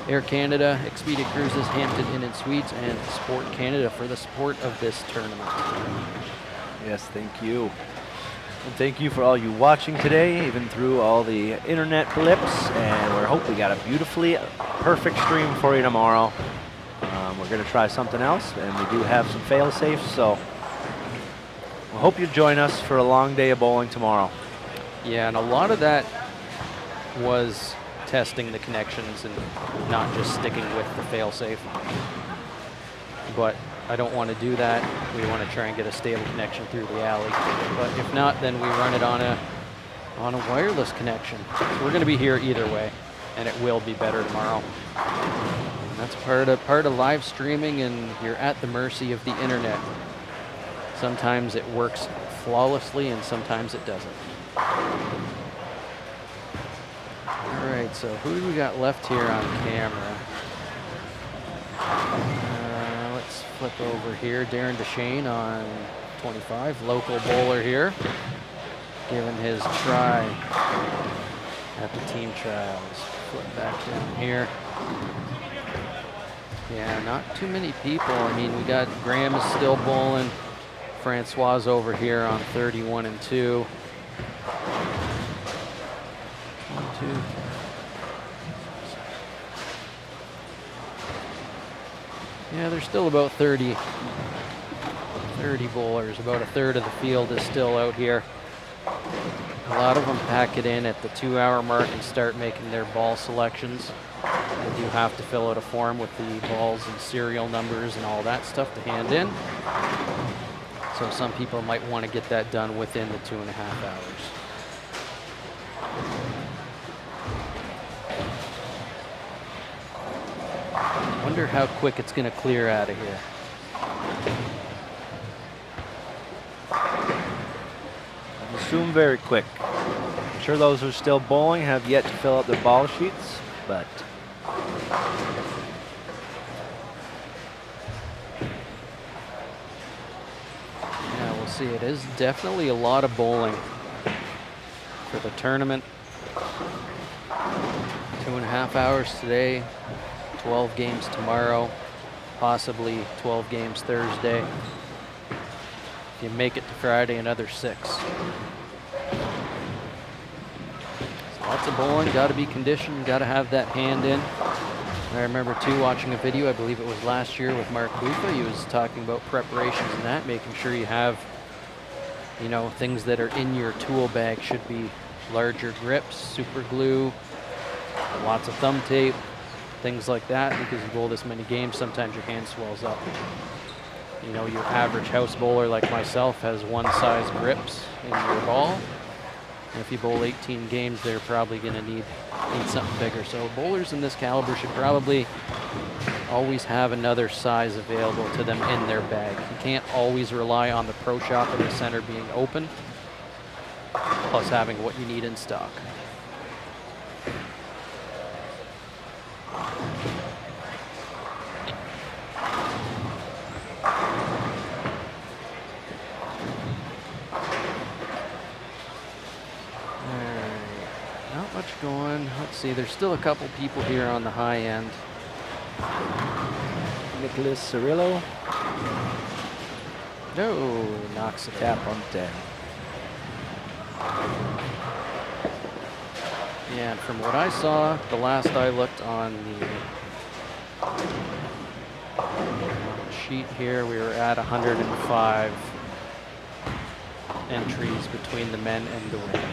Speaker 2: Air Canada, Expedia Cruises, Hampton Inn and Suites, and Sport Canada for the support of this tournament.
Speaker 3: Yes, thank you. And thank you for all you watching today, even through all the internet blips. And we hope we got a beautifully perfect stream for you tomorrow. We're going to try something else, and we do have some fail-safes, so we hope you join us for a long day of bowling tomorrow.
Speaker 2: Yeah, and a lot of that was testing the connections and not just sticking with the fail-safe. But I don't want to do that. We want to try and get a stable connection through the alley. But if not, then we run it on a wireless connection. So we're going to be here either way, and it will be better tomorrow. And that's part of live streaming, and you're at the mercy of the internet. Sometimes it works flawlessly, and sometimes it doesn't. All right, so who do we got left here on camera? Let's flip over here. Darren Deshane on 25, local bowler here, giving his try at the team trials. Flip back down here. Yeah, not too many people. I mean, we got Graham is still bowling. Francois over here on 31 and 2. 1, 2. Yeah, there's still about 30 bowlers. About a third of the field is still out here. A lot of them pack it in at the 2-hour mark and start making their ball selections. They do have to fill out a form with the balls and serial numbers and all that stuff to hand in. So some people might want to get that done within the 2.5 hours. Wonder how quick it's going to clear out of here.
Speaker 3: I assume very quick. I'm sure those who are still bowling have yet to fill out their ball sheets, but
Speaker 2: yeah, we'll see. It is definitely a lot of bowling for the tournament. 2.5 hours today. 12 games tomorrow, possibly 12 games Thursday. If you make it to Friday, another 6. So lots of bowling, got to be conditioned, got to have that hand in. I remember too watching a video, I believe it was last year with Mark Buffa. He was talking about preparations and that, making sure you have, you know, things that are in your tool bag. Should be larger grips, super glue, lots of thumb tape, things like that, because you bowl this many games, sometimes your hand swells up. You know, your average house bowler like myself has 1 size grips in your ball. And if you bowl 18 games, they're probably going to need something bigger. So bowlers in this caliber should probably always have another size available to them in their bag. You can't always rely on the pro shop in the center being open, plus having what you need in stock. Not much going. Let's see, there's still a couple people here on the high end.
Speaker 3: Nicholas Cirillo.
Speaker 2: No, knocks it
Speaker 3: Tap on 10.
Speaker 2: Yeah, and from what I saw, the last I looked on the sheet here, we were at 105 entries between the men and the women.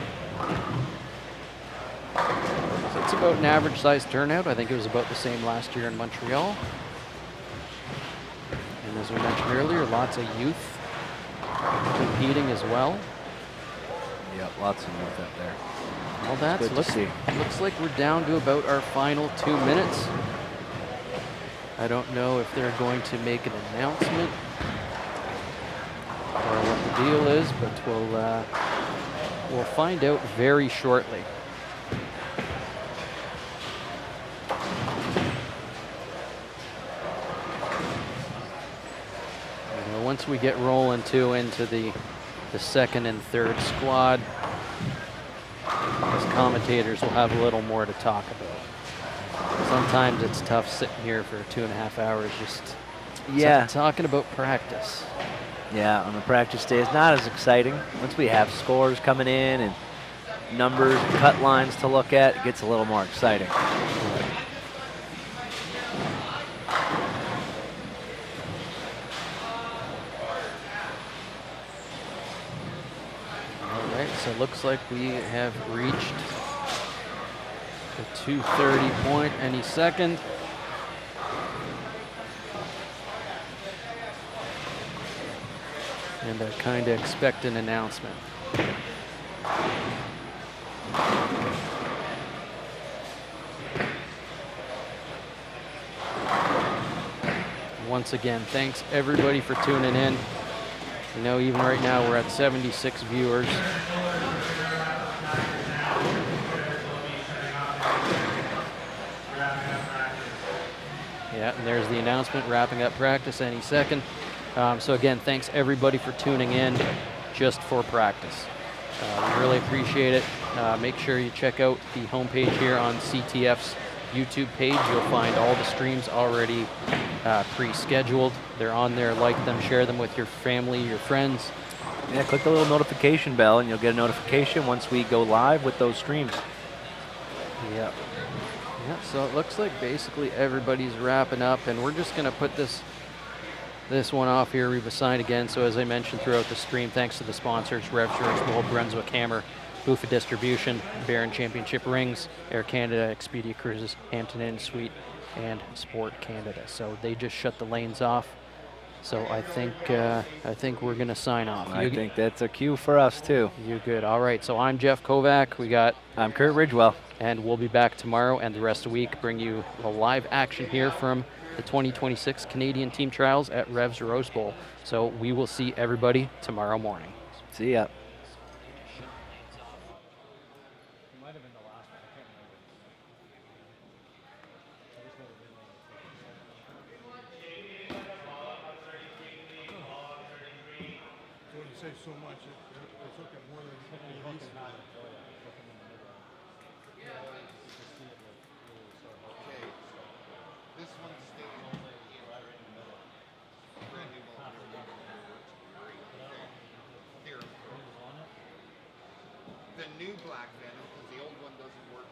Speaker 2: So it's about an average size turnout. I think it was about the same last year in Montreal. And as we mentioned earlier, lots of youth competing as well.
Speaker 3: Yep, lots of youth out there.
Speaker 2: Well, that's looks like we're down to about our final 2 minutes. I don't know if they're going to make an announcement or what the deal is, but we'll find out very shortly. Once we get rolling too into the second and third squad, as commentators will have a little more to talk about. Sometimes it's tough sitting here for 2.5 hours just talking about practice.
Speaker 3: Yeah, on the practice day, it's not as exciting. Once we have scores coming in and numbers and cut lines to look at, it gets a little more exciting.
Speaker 2: So it looks like we have reached the 2:30 point any second. And I kind of expect an announcement. Once again, thanks everybody for tuning in. You know, even right now we're at 76 viewers. Yeah, and there's the announcement, wrapping up practice any second. So again, thanks everybody for tuning in just for practice. We really appreciate it. Make sure you check out the homepage here on CTF's YouTube page. You'll find all the streams already pre-scheduled. They're on there. Like them, share them with your family, your friends.
Speaker 3: Yeah, click the little notification bell and you'll get a notification once we go live with those streams.
Speaker 2: Yep. Yeah, so it looks like basically everybody's wrapping up, and we're just going to put this one off here. We've assigned again. So as I mentioned throughout the stream, thanks to the sponsors, REVS Rose Bowl, Brunswick Hammer, Bufa Distribution, Baron Championship Rings, Air Canada, Expedia Cruises, Hampton Inn Suite, and Sport Canada. So they just shut the lanes off. So I think we're going to sign off.
Speaker 3: I think that's a cue for us too.
Speaker 2: You're good. All right. So I'm Jeff Kovac.
Speaker 3: I'm Kurt Ridgewell.
Speaker 2: And we'll be back tomorrow and the rest of the week, bring you a live action here from the 2026 Canadian Team Trials at REVS Rose Bowl. So we will see everybody tomorrow morning.
Speaker 3: See ya.
Speaker 5: Say so much, it took it more than
Speaker 6: the new black Venom, because the old one doesn't work.